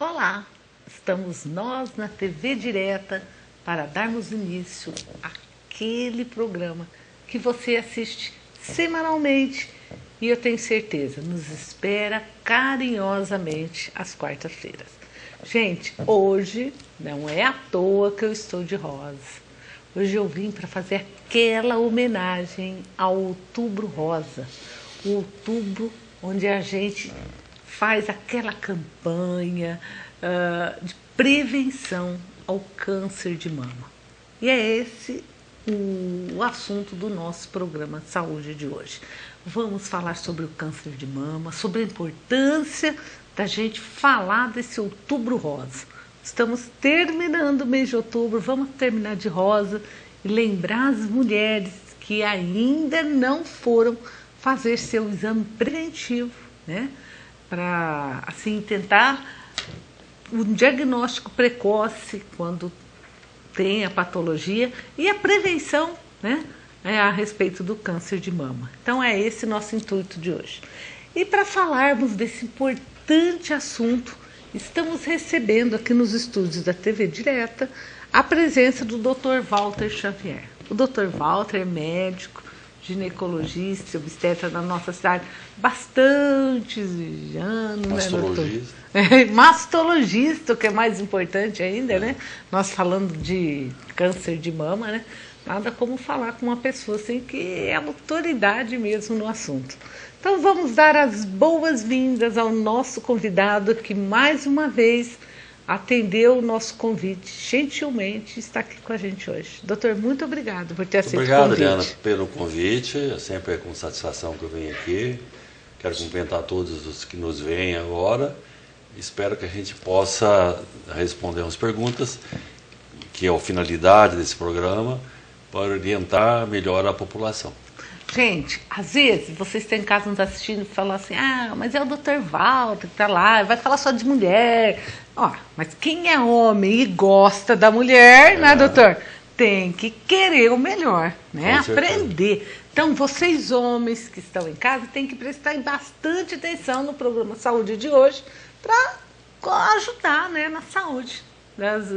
Olá, estamos nós na TV Direta para darmos início àquele programa que você assiste semanalmente e eu tenho certeza, nos espera carinhosamente às quartas-feiras. Gente, hoje não é à toa que eu estou de rosa. Hoje eu vim para fazer aquela homenagem ao Outubro Rosa, o outubro onde a gente faz aquela campanha de prevenção ao câncer de mama. E é esse o assunto do nosso programa de saúde de hoje. Vamos falar sobre o câncer de mama, sobre a importância da gente falar desse Outubro Rosa. Estamos terminando o mês de outubro, vamos terminar de rosa e lembrar as mulheres que ainda não foram fazer seu exame preventivo, né? Para assim tentar um diagnóstico precoce quando tem a patologia e a prevenção, né, a respeito do câncer de mama. Então é esse nosso intuito de hoje. E para falarmos desse importante assunto, estamos recebendo aqui nos estúdios da TV Direta a presença do Dr. Walter Xavier. O Dr. Walter é médico, ginecologista, obstetra da nossa cidade, bastante anos, mastologista. Né, mastologista, o que é mais importante ainda, né? Nós falando de câncer de mama, né? Nada como falar com uma pessoa assim que é autoridade mesmo no assunto. Então vamos dar as boas-vindas ao nosso convidado que mais uma vez atendeu o nosso convite, gentilmente está aqui com a gente hoje. Doutor, muito obrigado por ter aceito o convite. Obrigado, Diana, pelo convite. Sempre é com satisfação que eu venho aqui. Quero cumprimentar todos os que nos veem agora. Espero que a gente possa responder umas perguntas, que é a finalidade desse programa, para orientar melhor a população. Gente, às vezes vocês estão em casa nos assistindo e falam assim, mas é o Dr. Walter que está lá, vai falar só de mulher. Mas quem é homem e gosta da mulher, né, doutor? Tem que querer o melhor, né? Aprender. Então, vocês homens que estão em casa têm que prestar bastante atenção no programa Saúde de hoje para ajudar, né, na saúde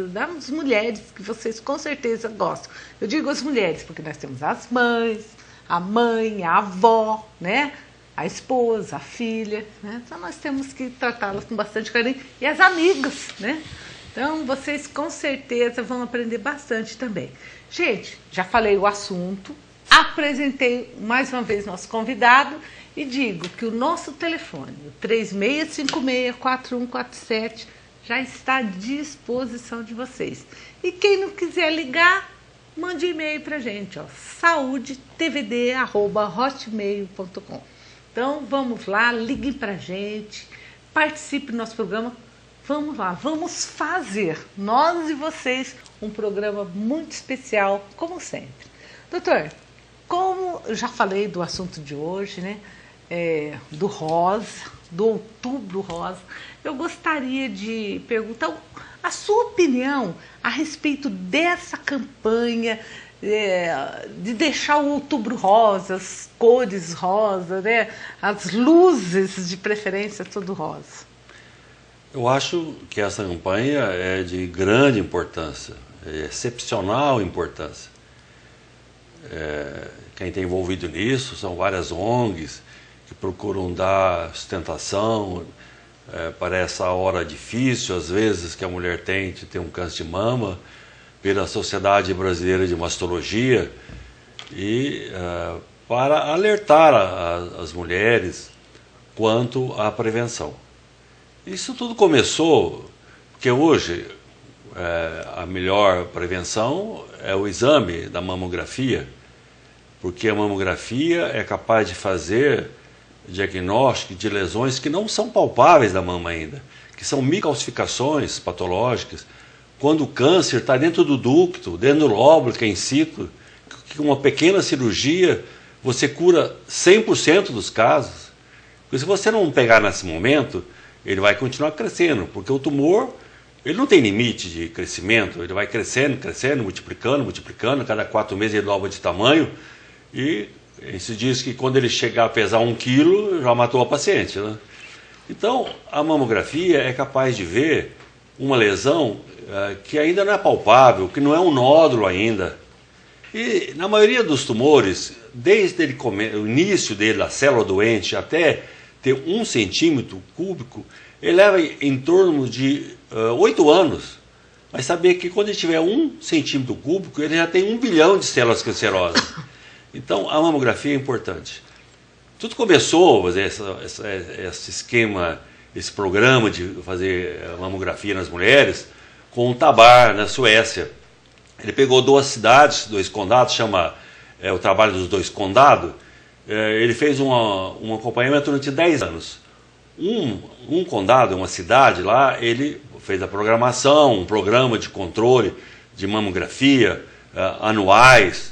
das mulheres que vocês com certeza gostam. Eu digo as mulheres porque nós temos as mães, a mãe, a avó, né? A esposa, a filha, né? Então nós temos que tratá-las com bastante carinho. E as amigas, né? Então vocês com certeza vão aprender bastante também. Gente, já falei o assunto, apresentei mais uma vez nosso convidado e digo que o nosso telefone, o 3656-4147, já está à disposição de vocês. E quem não quiser ligar, mande e-mail para a gente, saudetvd@hotmail.com. Então, vamos lá, ligue para a gente, participe do nosso programa. Vamos lá, vamos fazer, nós e vocês, um programa muito especial, como sempre. Doutor, como eu já falei do assunto de hoje, né, do rosa, do Outubro Rosa, eu gostaria de perguntar a sua opinião a respeito dessa campanha de deixar o Outubro Rosa, as cores rosa, né? As luzes de preferência tudo rosa. Eu acho que essa campanha é de grande importância, é excepcional importância. Quem está envolvido nisso são várias ONGs que procuram dar sustentação para essa hora difícil, às vezes, que a mulher tem de ter um câncer de mama, pela Sociedade Brasileira de Mastologia, e para alertar as mulheres quanto à prevenção. Isso tudo começou porque hoje a melhor prevenção é o exame da mamografia, porque a mamografia é capaz de fazer diagnóstico de lesões que não são palpáveis da mama ainda, que são microcalcificações patológicas, quando o câncer está dentro do ducto, dentro do lóbulo, que é in situ, que com uma pequena cirurgia você cura 100% dos casos. Porque se você não pegar nesse momento, ele vai continuar crescendo, porque o tumor ele não tem limite de crescimento, ele vai crescendo, crescendo, multiplicando, cada 4 meses ele dobra de tamanho, e se diz que quando ele chegar a pesar 1 quilo, já matou a paciente, né? Então, a mamografia é capaz de ver uma lesão que ainda não é palpável, que não é um nódulo ainda. E na maioria dos tumores, desde o início dele, da célula doente, até ter 1 centímetro cúbico, ele leva em torno de 8 anos. Mas saber que quando ele tiver 1 centímetro cúbico, ele já tem 1 bilhão de células cancerosas. Então, a mamografia é importante. Tudo começou, esse esquema, esse programa de fazer mamografia nas mulheres, com o Tabar, na Suécia. Ele pegou 2 cidades, 2 condados, chama o trabalho dos 2 condados. Ele fez um acompanhamento durante 10 anos. Um condado, uma cidade lá, ele fez a programação, um programa de controle de mamografia anuais,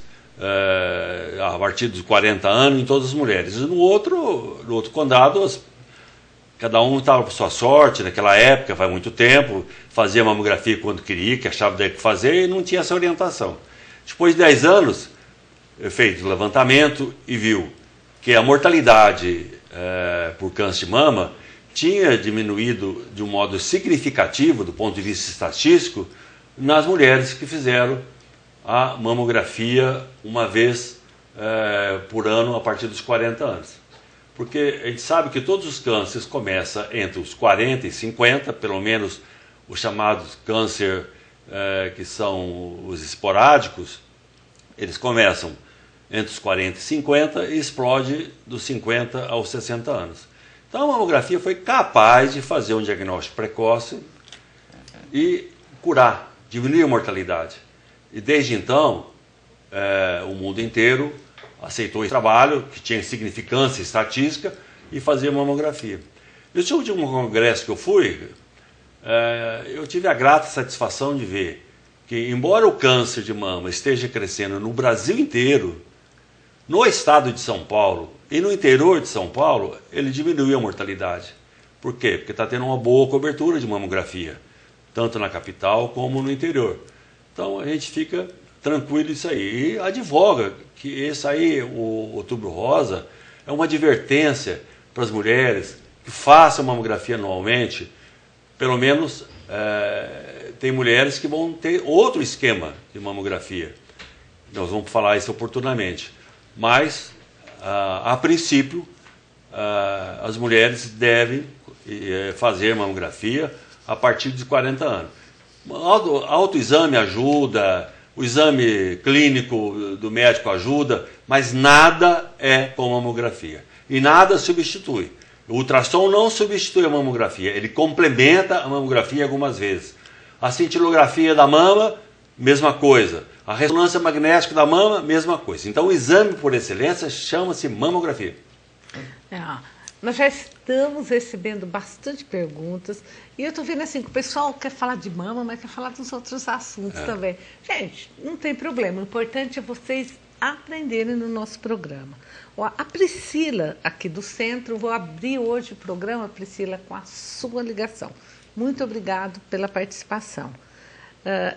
a partir dos 40 anos em todas as mulheres. E no outro condado, cada um estava por sua sorte, naquela época, faz muito tempo, fazia mamografia quando queria, que achava daí que fazer, e não tinha essa orientação. Depois de 10 anos, fez o levantamento e viu que a mortalidade por câncer de mama tinha diminuído de um modo significativo, do ponto de vista estatístico, nas mulheres que fizeram a mamografia uma vez por ano a partir dos 40 anos. Porque a gente sabe que todos os cânceres começam entre os 40 e 50, pelo menos os chamados câncer que são os esporádicos, eles começam entre os 40 e 50 e explode dos 50 aos 60 anos. Então a mamografia foi capaz de fazer um diagnóstico precoce e curar, diminuir a mortalidade. E desde então, o mundo inteiro aceitou esse trabalho, que tinha significância estatística, e fazia mamografia. Nesse último congresso que eu fui, eu tive a grata satisfação de ver que, embora o câncer de mama esteja crescendo no Brasil inteiro, no estado de São Paulo e no interior de São Paulo, ele diminuiu a mortalidade. Por quê? Porque está tendo uma boa cobertura de mamografia, tanto na capital como no interior. Então a gente fica tranquilo isso aí. E advoga que esse aí, o Outubro Rosa, é uma advertência para as mulheres que façam mamografia anualmente. Pelo menos tem mulheres que vão ter outro esquema de mamografia. Nós vamos falar isso oportunamente. Mas, a princípio, as mulheres devem fazer mamografia a partir de 40 anos. Autoexame ajuda, o exame clínico do médico ajuda, mas nada é com mamografia. E nada substitui. O ultrassom não substitui a mamografia, ele complementa a mamografia algumas vezes. A cintilografia da mama, mesma coisa. A ressonância magnética da mama, mesma coisa. Então o exame por excelência chama-se mamografia. Nós já estamos recebendo bastante perguntas e eu estou vendo assim que o pessoal quer falar de mama, mas quer falar dos outros assuntos também. Gente, não tem problema, o importante é vocês aprenderem no nosso programa. A Priscila, aqui do centro, vou abrir hoje o programa, Priscila, com a sua ligação. Muito obrigado pela participação.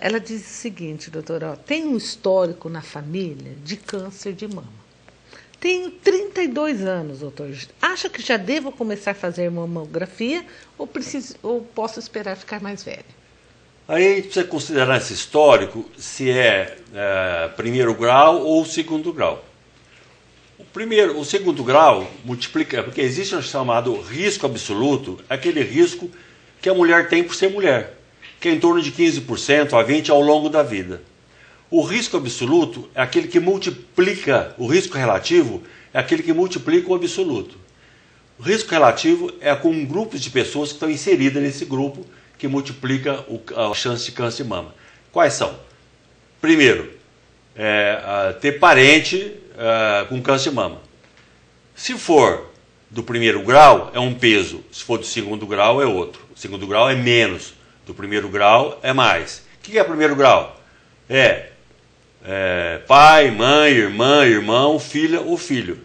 Ela diz o seguinte, doutora, tem um histórico na família de câncer de mama. Tenho 32 anos, doutor. Acha que já devo começar a fazer mamografia ou posso esperar ficar mais velha? Aí a gente precisa considerar esse histórico se é primeiro grau ou segundo grau. O segundo grau multiplica, porque existe um chamado risco absoluto, aquele risco que a mulher tem por ser mulher, que é em torno de 15% a 20% ao longo da vida. O risco absoluto é aquele que multiplica, o risco relativo é aquele que multiplica o absoluto. O risco relativo é com grupos de pessoas que estão inseridas nesse grupo que multiplica a chance de câncer de mama. Quais são? Primeiro, ter parente com câncer de mama. Se for do primeiro grau, é um peso. Se for do segundo grau, é outro. O segundo grau é menos. Do primeiro grau, é mais. O que é primeiro grau? Pai, mãe, irmã, irmão, filha ou filho.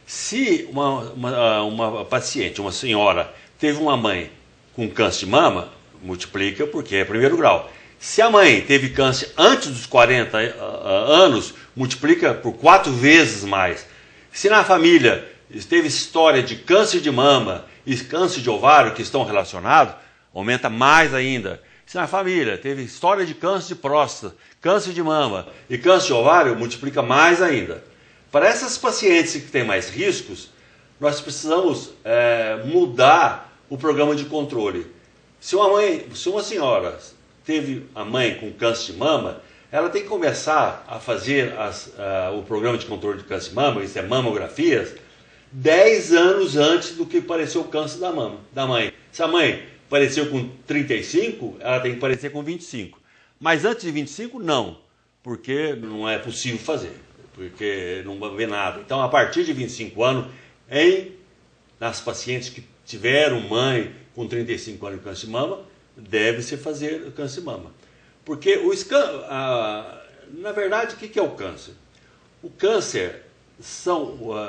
Se uma paciente, uma senhora, teve uma mãe com câncer de mama, multiplica porque é primeiro grau. Se a mãe teve câncer antes dos 40 anos, multiplica por 4 vezes mais. Se na família teve história de câncer de mama e câncer de ovário que estão relacionados, aumenta mais ainda. Se na família teve história de câncer de próstata, câncer de mama e câncer de ovário, multiplica mais ainda. Para essas pacientes que têm mais riscos, nós precisamos mudar o programa de controle. Se uma senhora teve a mãe com câncer de mama, ela tem que começar a fazer o programa de controle de câncer de mama, isso é mamografias, 10 anos antes do que apareceu o câncer da mãe. Se a mãe apareceu com 35, ela tem que aparecer com 25. Mas antes de 25, não, porque não é possível fazer, porque não vai ver nada. Então, a partir de 25 anos, nas pacientes que tiveram mãe com 35 anos de câncer de mama, deve-se fazer o câncer de mama. Porque na verdade, o que é o câncer? O câncer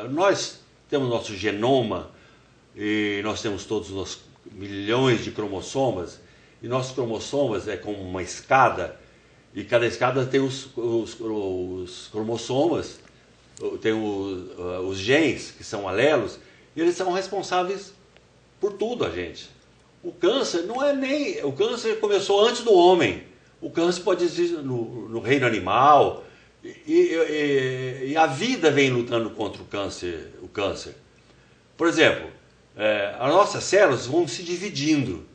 nós temos nosso genoma e nós temos todos os milhões de cromossomas, e nossos cromossomas é como uma escada, e cada escada tem os cromossomas, tem os genes, que são alelos, e eles são responsáveis por tudo a gente. O câncer não é nem... O câncer começou antes do homem. O câncer pode existir no reino animal, e a vida vem lutando contra o câncer. Por exemplo, as nossas células vão se dividindo.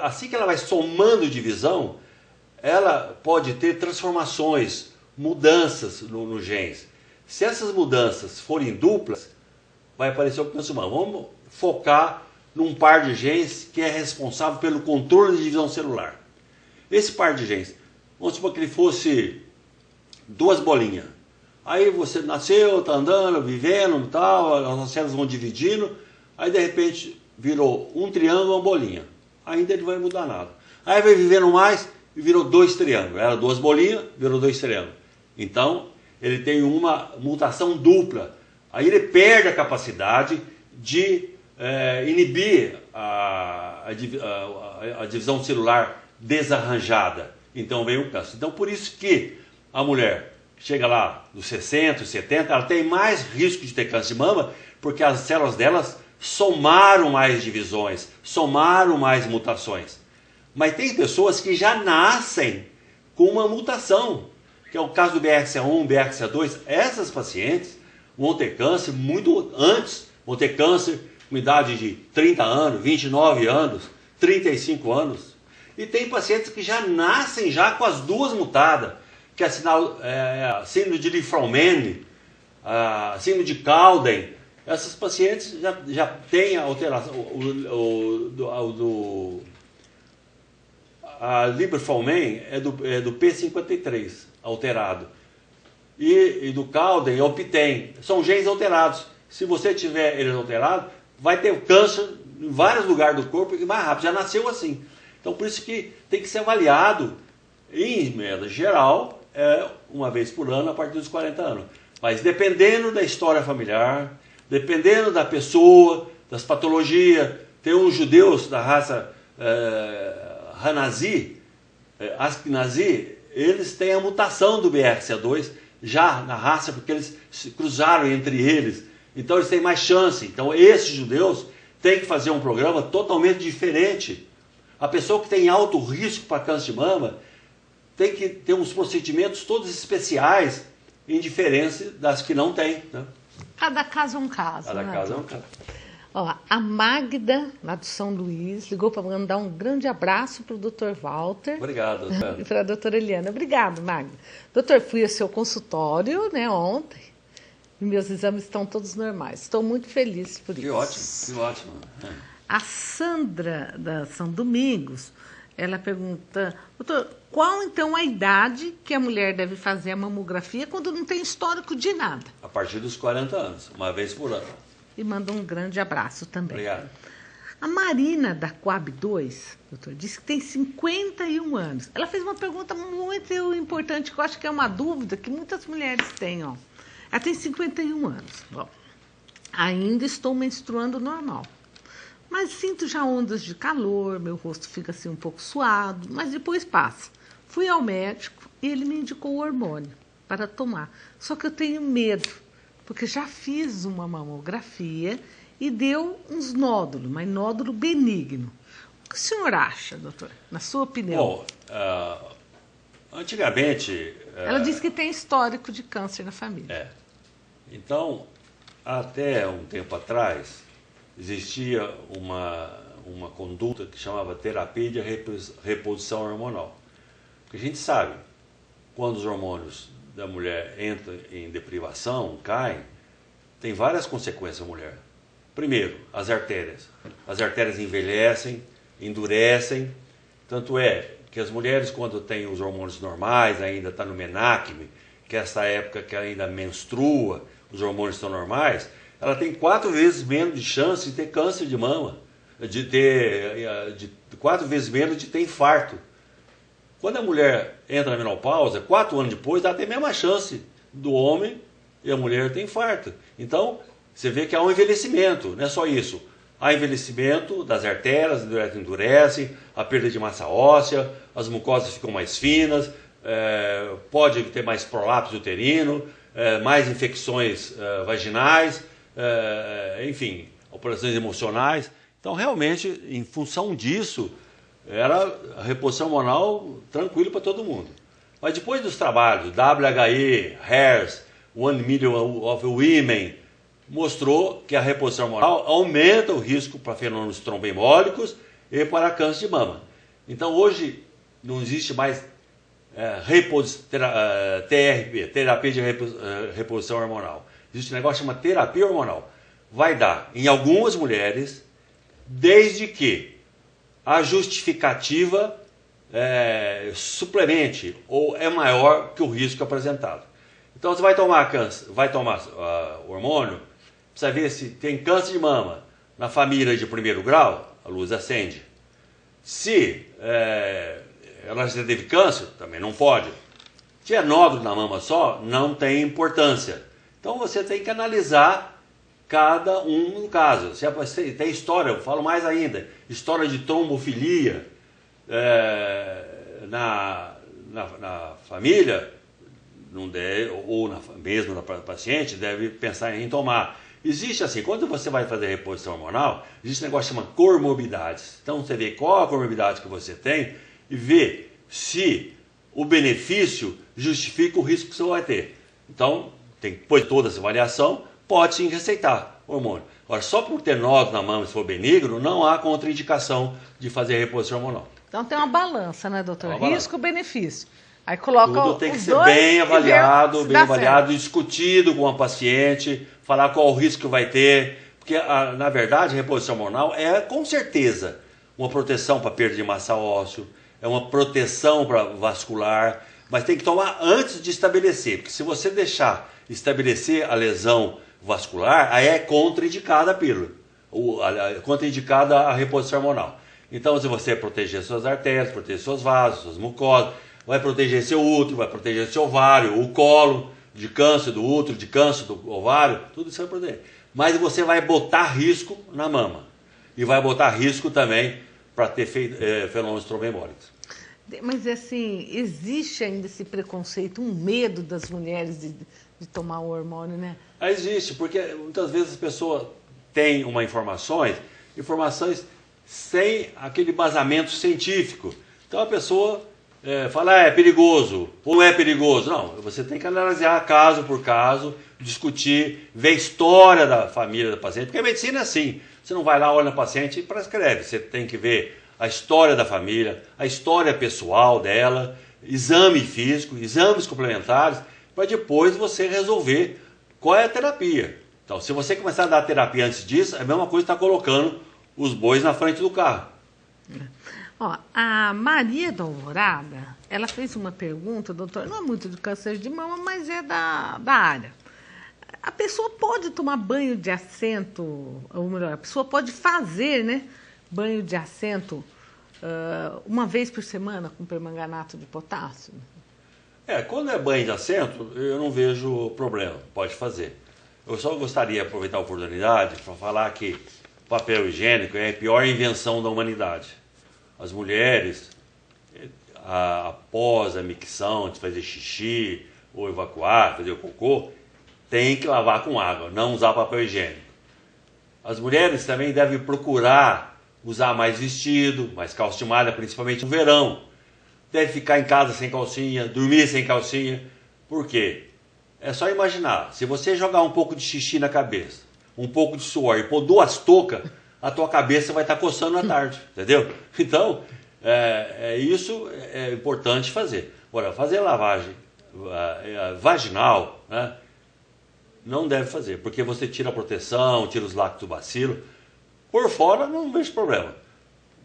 Assim que ela vai somando divisão, ela pode ter transformações, mudanças nos genes. Se essas mudanças forem duplas, vai aparecer o câncer humano. Vamos focar num par de genes que é responsável pelo controle de divisão celular. Esse par de genes, vamos supor que ele fosse 2 bolinhas. Aí você nasceu, está andando, vivendo e tal, as células vão dividindo, aí de repente virou um triângulo, uma bolinha. Ainda ele não vai mudar nada. Aí vai vivendo mais e virou 2 triângulos. Era 2 bolinhas, virou 2 triângulos. Então, ele tem uma mutação dupla. Aí ele perde a capacidade de inibir a divisão celular desarranjada. Então vem o câncer. Então por isso que a mulher chega lá dos 60, 70, ela tem mais risco de ter câncer de mama, porque as células delas somaram mais divisões, somaram mais mutações. Mas tem pessoas que já nascem com uma mutação, que é o caso do BRCA1, BRCA2. Essas pacientes vão ter câncer muito antes, vão ter câncer com idade de 30 anos, 29 anos, 35 anos. E tem pacientes que já nascem já com as duas mutadas, que é a síndrome de Li-Fraumeni, a síndrome de Cowden. Essas pacientes já têm a alteração, a Li-Fraumeni é do P53 alterado. E do Cowden é o PTEN. São genes alterados. Se você tiver eles alterados, vai ter câncer em vários lugares do corpo e mais rápido. Já nasceu assim. Então, por isso que tem que ser avaliado, em média geral, uma vez por ano, a partir dos 40 anos. Mas dependendo da história familiar, dependendo da pessoa, das patologias, tem uns judeus da raça Ashkenazi, eles têm a mutação do BRCA2 já na raça, porque eles se cruzaram entre eles. Então, eles têm mais chance. Então, esses judeus têm que fazer um programa totalmente diferente. A pessoa que tem alto risco para câncer de mama tem que ter uns procedimentos todos especiais, em diferença das que não têm. Né? Cada caso é um caso. Cada caso é um caso. Ó, a Magda, lá do São Luís, ligou para mandar um grande abraço para o Dr. Walter. Obrigado. E para a doutora Eliana. Obrigado, Magda. Doutor, fui ao seu consultório, né, ontem, e meus exames estão todos normais. Estou muito feliz por isso. Que ótimo. A Sandra, da São Domingos, ela pergunta, doutor, qual então a idade que a mulher deve fazer a mamografia quando não tem histórico de nada? A partir dos 40 anos, uma vez por ano. E manda um grande abraço também. Obrigado. A Marina, da Coab 2, doutor, disse que tem 51 anos. Ela fez uma pergunta muito importante, que eu acho que é uma dúvida que muitas mulheres têm. Ó. Ela tem 51 anos. Bom, ainda estou menstruando normal. Mas sinto já ondas de calor, meu rosto fica assim um pouco suado, mas depois passa. Fui ao médico e ele me indicou o hormônio para tomar. Só que eu tenho medo, porque já fiz uma mamografia e deu uns nódulos, mas nódulo benigno. O que o senhor acha, doutor, na sua opinião? Bom, antigamente... Ela disse que tem histórico de câncer na família. Então, até um tempo atrás, existia uma conduta que chamava terapia de reposição hormonal. Porque a gente sabe, quando os hormônios da mulher entram em deprivação, caem, tem várias consequências na mulher. Primeiro, as artérias. As artérias envelhecem, endurecem, tanto é que as mulheres, quando têm os hormônios normais, ainda está no menacme, que é essa época que ainda menstrua, os hormônios estão normais, ela tem 4 vezes menos de chance de ter câncer de mama, de 4 vezes menos de ter infarto. Quando a mulher entra na menopausa, 4 anos depois, ela tem a mesma chance do homem e a mulher tem infarto. Então, você vê que há um envelhecimento, não é só isso. Há envelhecimento das artérias, endurecem, a perda de massa óssea, as mucosas ficam mais finas, pode ter mais prolapso uterino, mais infecções vaginais, enfim, operações emocionais. Então, realmente, em função disso, era a reposição hormonal tranquilo para todo mundo. Mas depois dos trabalhos, WHE, HERS, 1 Million of Women, mostrou que a reposição hormonal aumenta o risco para fenômenos tromboembólicos e para câncer de mama. Então, hoje, não existe mais TRP, terapia de reposição hormonal. Existe um negócio que chama terapia hormonal. Vai dar em algumas mulheres, desde que a justificativa suplemente ou é maior que o risco apresentado. Então, você vai tomar hormônio, precisa ver se tem câncer de mama na família de primeiro grau, a luz acende. Se ela já teve câncer, também não pode. Se é nódulo na mama só, não tem importância. Então, você tem que analisar cada um no caso. Se tem história, eu falo mais ainda, história de trombofilia na família, não deve, ou mesmo na paciente, deve pensar em tomar. Existe assim, quando você vai fazer reposição hormonal, existe um negócio que chama comorbidades. Então você vê qual a comorbidade que você tem e vê se o benefício justifica o risco que você vai ter. Então, depois de toda essa avaliação, pode sim receitar hormônio. Agora, só por ter nódulo na mama, se for benigno, não há contraindicação de fazer reposição hormonal. Então tem uma balança, né, doutor? Uma Risco-benefício. Aí coloca tudo tem que ser bem avaliado, discutido com a paciente, falar qual o risco que vai ter, porque na verdade a reposição hormonal é com certeza uma proteção para perda de massa óssea, é uma proteção para vascular, mas tem que tomar antes de estabelecer, porque se você deixar estabelecer a lesão vascular, aí é contraindicada a pílula, contraindicada a reposição hormonal. Então, se você proteger suas artérias, proteger seus vasos, suas mucosas, vai proteger seu útero, vai proteger seu ovário, o colo de câncer do útero, de câncer do ovário, tudo isso vai proteger. Mas você vai botar risco na mama e vai botar risco também para ter fenômenos tromboembólicos. Mas assim, existe ainda esse preconceito, um medo das mulheres de tomar o hormônio, né? Existe, porque muitas vezes as pessoas têm informações sem aquele embasamento científico. Então a pessoa fala, é perigoso, ou não é perigoso. Não, você tem que analisar caso por caso, discutir, ver a história da família da paciente, porque a medicina é assim, você não vai lá, olha na paciente e prescreve, você tem que ver a história da família, a história pessoal dela, exame físico, exames complementares, para depois você resolver qual é a terapia. Então, se você começar a dar terapia antes disso, é a mesma coisa que estar colocando os bois na frente do carro. Ó, a Maria da Alvorada, ela fez uma pergunta, doutor, não é muito de câncer de mama, mas é da área. A pessoa pode tomar banho de assento, ou melhor, a pessoa pode fazer, né, banho de assento uma vez por semana com permanganato de potássio? Quando é banho de assento, eu não vejo problema, pode fazer. Eu só gostaria de aproveitar a oportunidade para falar que papel higiênico é a pior invenção da humanidade. As mulheres, após a micção de fazer xixi ou evacuar, fazer o cocô, tem que lavar com água, não usar papel higiênico. As mulheres também devem procurar usar mais vestido, mais calça de malha, principalmente no verão. Deve ficar em casa sem calcinha, dormir sem calcinha. Por quê? É só imaginar, se você jogar um pouco de xixi na cabeça, um pouco de suor e pôr 2 toucas, a tua cabeça vai estar coçando à tarde, entendeu? Então, isso é importante fazer. Agora, fazer lavagem vaginal, né, não deve fazer, porque você tira a proteção, tira os lactobacilos. Por fora não vejo problema,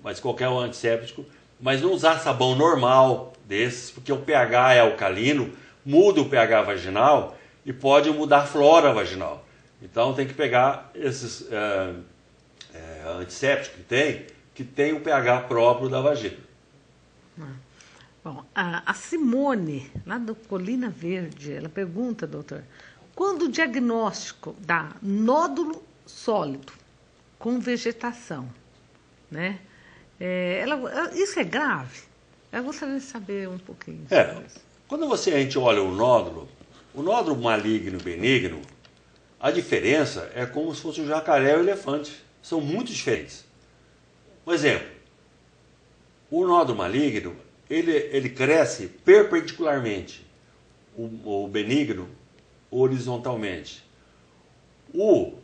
mas qualquer antisséptico, mas não usar sabão normal desses, porque o pH é alcalino, muda o pH vaginal e pode mudar a flora vaginal. Então tem que pegar esses antissépticos que tem o pH próprio da vagina. Bom, a Simone, lá do Colina Verde, ela pergunta, doutor, quando o diagnóstico dá nódulo sólido com vegetação, né? Isso é grave? Eu gostaria de saber um pouquinho sobre isso. Quando a gente olha o nódulo maligno e benigno, a diferença é como se fosse o jacaré e o elefante. São muito diferentes. Um exemplo, o nódulo maligno, ele cresce perpendicularmente, o benigno horizontalmente. O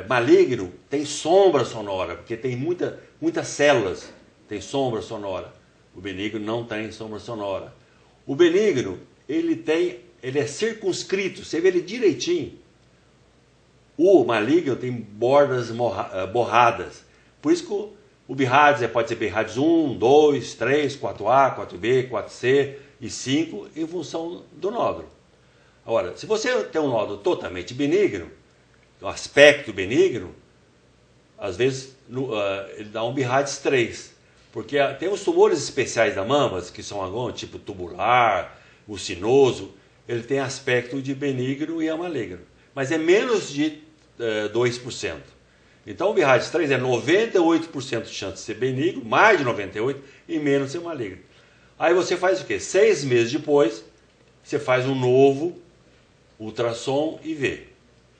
maligno tem sombra sonora, porque tem muitas células, tem sombra sonora. O benigno não tem sombra sonora. O benigno, ele é circunscrito, você vê ele direitinho. O maligno tem bordas borradas. Por isso que o BIRADS pode ser BIRADS 1, 2, 3, 4A, 4B, 4C e 5 em função do nódulo. Agora, se você tem um nódulo totalmente benigno, um aspecto benigno, às vezes ele dá um BIRADS 3. Porque tem os tumores especiais da mama, que são agora, tipo tubular, mucinoso, ele tem aspecto de benigno e maligno. Mas é menos de 2%. Então o BIRADS 3 é 98% de chance de ser benigno, mais de 98% e menos de ser maligno. Aí você faz o quê? 6 meses depois, você faz um novo ultrassom e vê.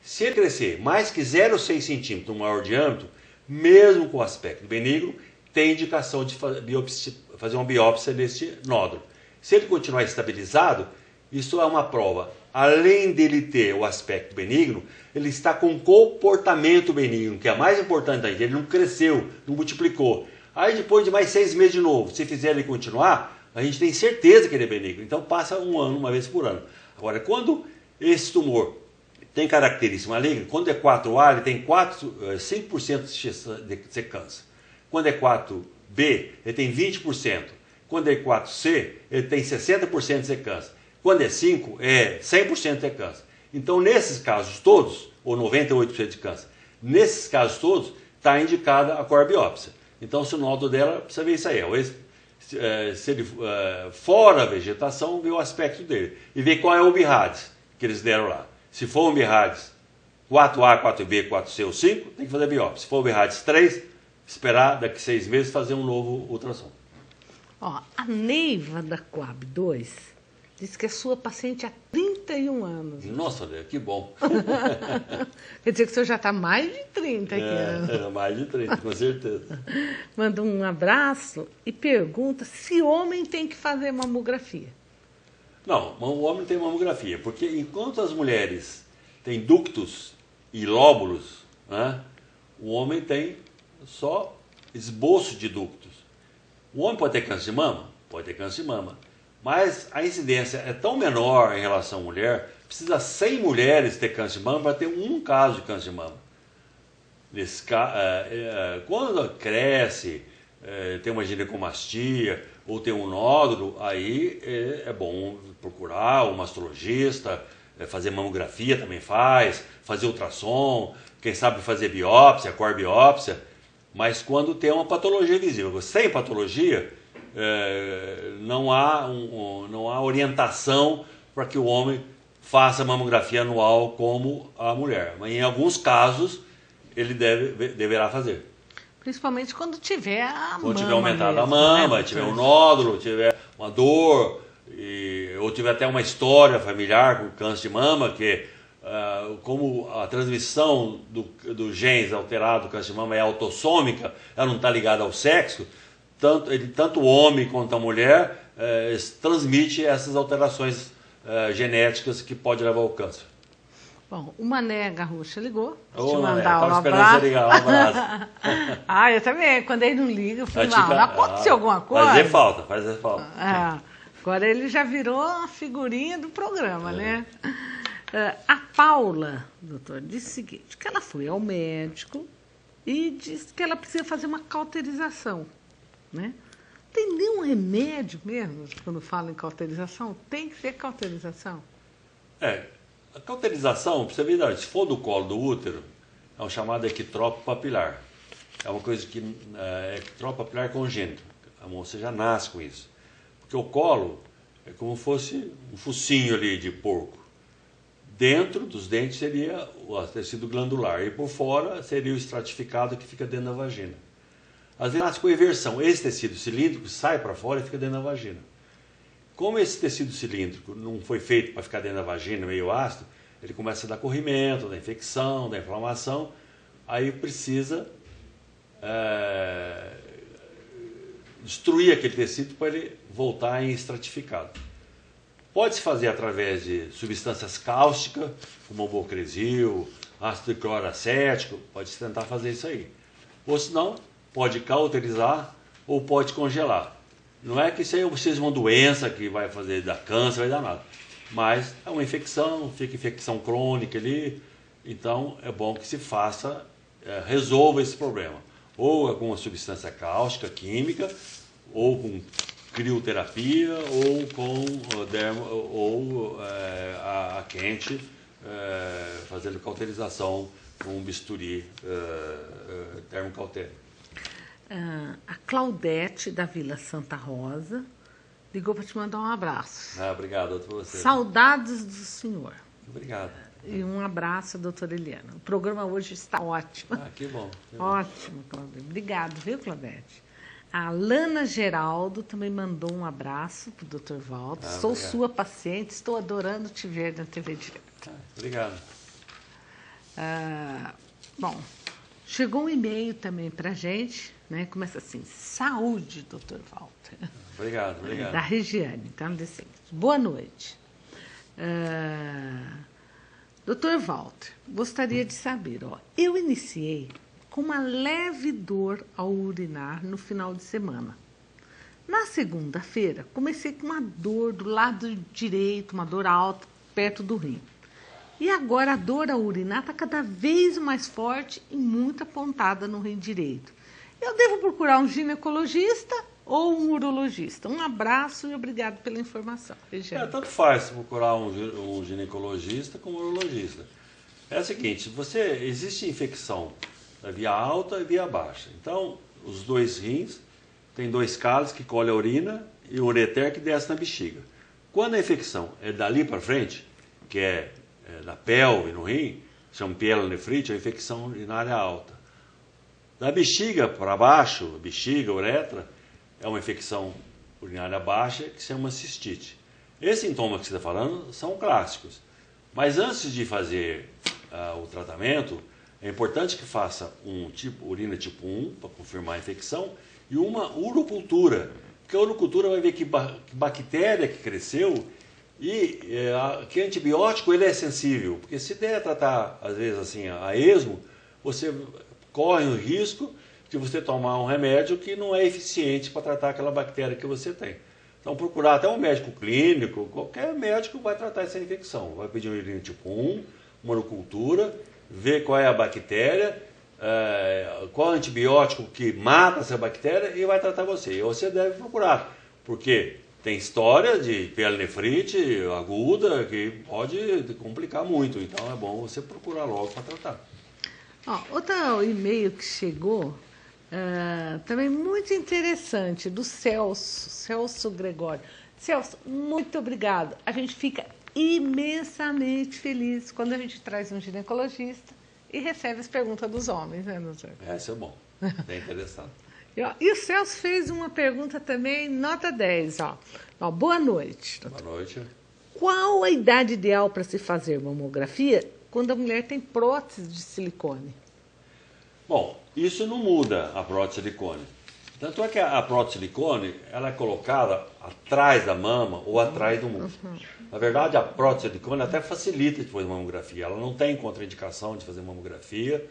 Se ele crescer mais que 0,6 centímetro no maior diâmetro, mesmo com aspecto benigno, tem indicação de fazer uma biópsia desse nódulo. Se ele continuar estabilizado, isso é uma prova. Além dele ter o aspecto benigno, ele está com comportamento benigno, que é mais importante ainda. Ele não cresceu, não multiplicou. Aí depois de mais 6 meses de novo, se fizer ele continuar, a gente tem certeza que ele é benigno. Então passa um ano, uma vez por ano. Agora, quando esse tumor tem característica maligna, quando é 4A, ele tem 5% de chance de ser câncer. Quando é 4B, ele tem 20%. Quando é 4C, ele tem 60% de ser câncer. Quando é 5, é 100% de ser câncer. Então, nesses casos todos, ou 98% de câncer, nesses casos todos, está indicada a corbiópsia. Então, se o nódulo dela, precisa ver isso aí. Se ele fora a vegetação, vê o aspecto dele. E ver qual é o BIRADS que eles deram lá. Se for um BIRADS 4A, 4B, 4C ou 5, tem que fazer biópsia. Se for um BIRADS 3, esperar daqui 6 meses fazer um novo ultrassom. Ó, a Neiva da Coab 2 diz que é sua paciente há 31 anos. Nossa, que bom. Quer dizer que o senhor já está mais de 30 aqui. Mais de 30, com certeza. Manda um abraço e pergunta se homem tem que fazer mamografia. Não, o homem tem mamografia, porque enquanto as mulheres têm ductos e lóbulos, né, o homem tem só esboço de ductos. O homem pode ter câncer de mama? Pode ter câncer de mama. Mas a incidência é tão menor em relação à mulher, precisa 100 mulheres ter câncer de mama para ter um caso de câncer de mama. Quando cresce, tem uma ginecomastia ou tem um nódulo, aí é bom procurar um mastologista, fazer mamografia também fazer ultrassom, quem sabe fazer biópsia, corbiópsia, mas quando tem uma patologia visível. Sem patologia, não há orientação para que o homem faça mamografia anual como a mulher. Mas em alguns casos ele deverá fazer. Principalmente quando tiver a quando mama tiver aumentado mesmo, a mama, né? tiver um nódulo, tiver uma dor, ou tiver até uma história familiar com câncer de mama, que como a transmissão do genes alterado do câncer de mama é autossômica, ela não está ligada ao sexo, tanto o homem quanto a mulher transmite essas alterações genéticas que pode levar ao câncer. Bom, o Mané Garrucha ligou. Ô, te Mané, mandar um estava esperando você ligar. Um abraço. Eu também. Quando ele não liga, eu falei, não aconteceu alguma coisa? Fazer falta. Agora ele já virou a figurinha do programa, né? A Paula, doutor, disse o seguinte, que ela foi ao médico e disse que ela precisa fazer uma cauterização, né? Tem nenhum remédio mesmo, quando fala em cauterização? Tem que ser cauterização? A cauterização, para você ver, se for do colo do útero, é um chamado ectrópico papilar. É uma coisa que é ectrópico papilar congênito. A moça já nasce com isso. Porque o colo é como se fosse um focinho ali de porco. Dentro dos dentes seria o tecido glandular e por fora seria o estratificado que fica dentro da vagina. Às vezes nasce com eversão. Esse tecido cilíndrico sai para fora e fica dentro da vagina. Como esse tecido cilíndrico não foi feito para ficar dentro da vagina meio ácido, ele começa a dar corrimento, da infecção, da inflamação, aí precisa destruir aquele tecido para ele voltar em estratificado. Pode-se fazer através de substâncias cáusticas, como o bocresil, ácido cloracético, pode-se tentar fazer isso aí. Ou senão, pode cauterizar ou pode congelar. Não é que isso aí seja uma doença que vai fazer dar câncer, vai dar nada. Mas é uma infecção, fica infecção crônica ali, então é bom que se faça, resolva esse problema. Ou com uma substância cáustica, química, ou com crioterapia, ou com a quente, fazendo cauterização com um bisturi termocautérico. A Claudete, da Vila Santa Rosa, ligou para te mandar um abraço. Obrigado, doutor, você. Saudades do senhor. Obrigado. E um abraço, doutora Eliana. O programa hoje está ótimo. Que bom. Ótimo, Claudete. Obrigado, viu, Claudete? A Lana Geraldo também mandou um abraço para o doutor Walter. Sou obrigado. sua paciente, estou adorando te ver na TV Direta. Obrigado. Bom, chegou um e-mail também para a gente, né? Começa assim, saúde, doutor Walter. Obrigado. Da Regiane, então ela diz assim, boa noite. Doutor Walter, gostaria de saber, eu iniciei com uma leve dor ao urinar no final de semana. Na segunda-feira, comecei com uma dor do lado direito, uma dor alta, perto do rim. E agora a dor ao urinar está cada vez mais forte e muito apontada no rim direito. Eu devo procurar um ginecologista ou um urologista? Um abraço e obrigado pela informação. Tanto faz procurar um ginecologista como um urologista. É o seguinte, existe infecção da via alta e via baixa. Então, os dois rins têm dois cálices que colhem a urina e o ureter que desce na bexiga. Quando a infecção é dali para frente, que é da pelve no rim, chama pielonefrite, é uma infecção urinária alta. Da bexiga para baixo, bexiga, uretra, é uma infecção urinária baixa que se chama cistite. Esses sintomas que você está falando são clássicos. Mas antes de fazer o tratamento, é importante que faça urina tipo 1 para confirmar a infecção e uma urocultura. Porque a urocultura vai ver que bactéria que cresceu e que antibiótico ele é sensível. Porque se der a tratar, às vezes, assim, a esmo, você corre o risco de você tomar um remédio que não é eficiente para tratar aquela bactéria que você tem. Então, procurar até um médico clínico, qualquer médico vai tratar essa infecção. Vai pedir um urina tipo 1, uma urocultura, ver qual é a bactéria, qual é o antibiótico que mata essa bactéria e vai tratar você. E você deve procurar, porque tem história de pielonefrite aguda que pode complicar muito. Então, é bom você procurar logo para tratar. Outro e-mail que chegou, também muito interessante, do Celso Gregório. Celso, muito obrigado. A gente fica imensamente feliz quando a gente traz um ginecologista e recebe as perguntas dos homens, né, doutor? Isso é bom, é interessante. E o Celso fez uma pergunta também, nota 10. Boa noite, doutor. Boa noite. Qual a idade ideal para se fazer mamografia quando a mulher tem prótese de silicone. Bom, isso não muda a prótese de silicone. Tanto é que a prótese de silicone, ela é colocada atrás da mama ou atrás do músculo. Na verdade, a prótese de silicone até facilita de fazer mamografia. Ela não tem contraindicação de fazer mamografia.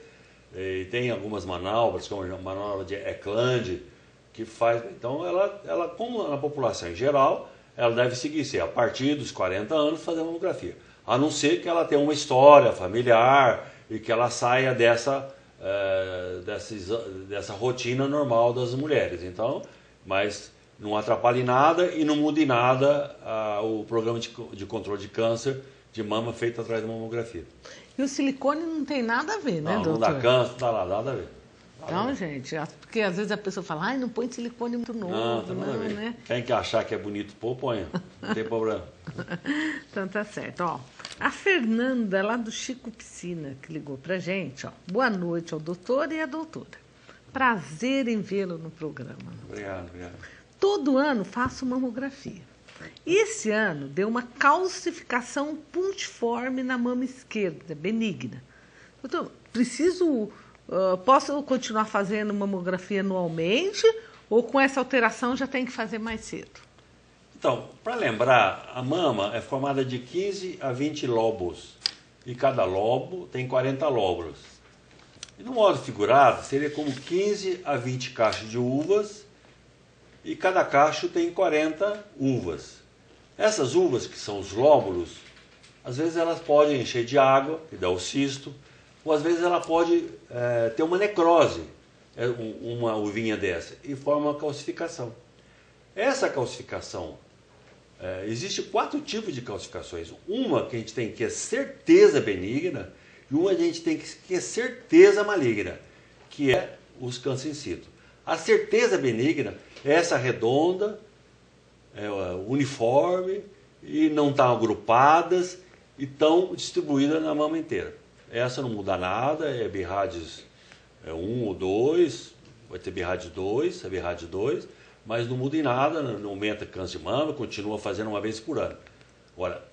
E tem algumas manobras, como a manobra de Eklund, que faz... Então, ela, como na população em geral, ela deve seguir a partir dos 40 anos fazer mamografia. A não ser que ela tenha uma história familiar e que ela saia dessa rotina normal das mulheres. Então, mas não atrapalhe nada e não mude nada o programa de controle de câncer de mama feito através da mamografia. E o silicone não tem nada a ver, né, doutor? Não dá câncer, não dá nada a ver. Então, gente, porque às vezes a pessoa fala, não põe silicone muito novo, não, né? Quem que achar que é bonito, ponha. Não tem problema. Então tá certo. Ó, a Fernanda, lá do Chico Piscina, que ligou pra gente, ó. Boa noite ao doutor e à doutora. Prazer em vê-lo no programa. Obrigado. Todo ano faço mamografia. E esse ano deu uma calcificação puntiforme na mama esquerda, benigna. Doutor, posso continuar fazendo mamografia anualmente ou com essa alteração já tem que fazer mais cedo? Então, para lembrar, a mama é formada de 15 a 20 lobos e cada lobo tem 40 lóbulos. E no modo figurado, seria como 15 a 20 cachos de uvas e cada cacho tem 40 uvas. Essas uvas, que são os lóbulos, às vezes elas podem encher de água, que dá o cisto, ou às vezes ela pode ter uma necrose, uma uvinha dessa, e forma uma calcificação. Essa calcificação, existe 4 tipos de calcificações. Uma que a gente tem que é certeza benigna, e uma que a gente tem que é certeza maligna, que é os câncer in situ. A certeza benigna é essa redonda, uniforme, e não estão agrupadas, e estão distribuídas na mama inteira. Essa não muda nada, é BIRADS 1 ou 2, vai ter BIRADS 2, BIRADS 2, mas não muda em nada, não aumenta câncer de mama, continua fazendo uma vez por ano. Agora,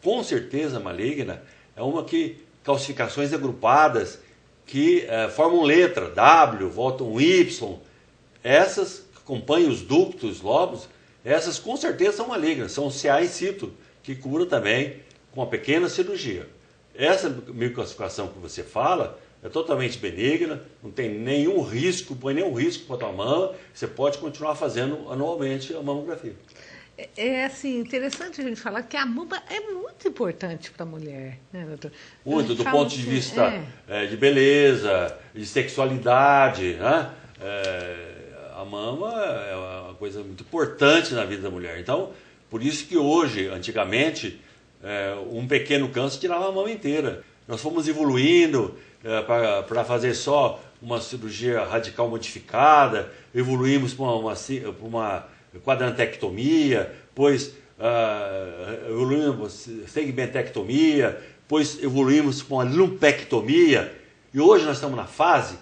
com certeza maligna, é uma que calcificações agrupadas que formam letra, W, voltam um Y, essas que acompanham os ductos, lobos, essas com certeza são malignas, são CA in situ, que cura também com uma pequena cirurgia. Essa microcalcificação que você fala é totalmente benigna, não tem nenhum risco, põe nenhum risco para a tua mama, você pode continuar fazendo anualmente a mamografia. É assim, interessante a gente falar que a mama é muito importante para a mulher, né, doutor? Muito, do ponto de vista de beleza, de sexualidade, né? A mama é uma coisa muito importante na vida da mulher. Então, por isso que hoje, antigamente, um pequeno câncer tirava a mama inteira. Nós fomos evoluindo para fazer só uma cirurgia radical modificada, evoluímos para uma quadrantectomia, depois evoluímos para segmentectomia, depois evoluímos para uma lumpectomia, e hoje nós estamos na fase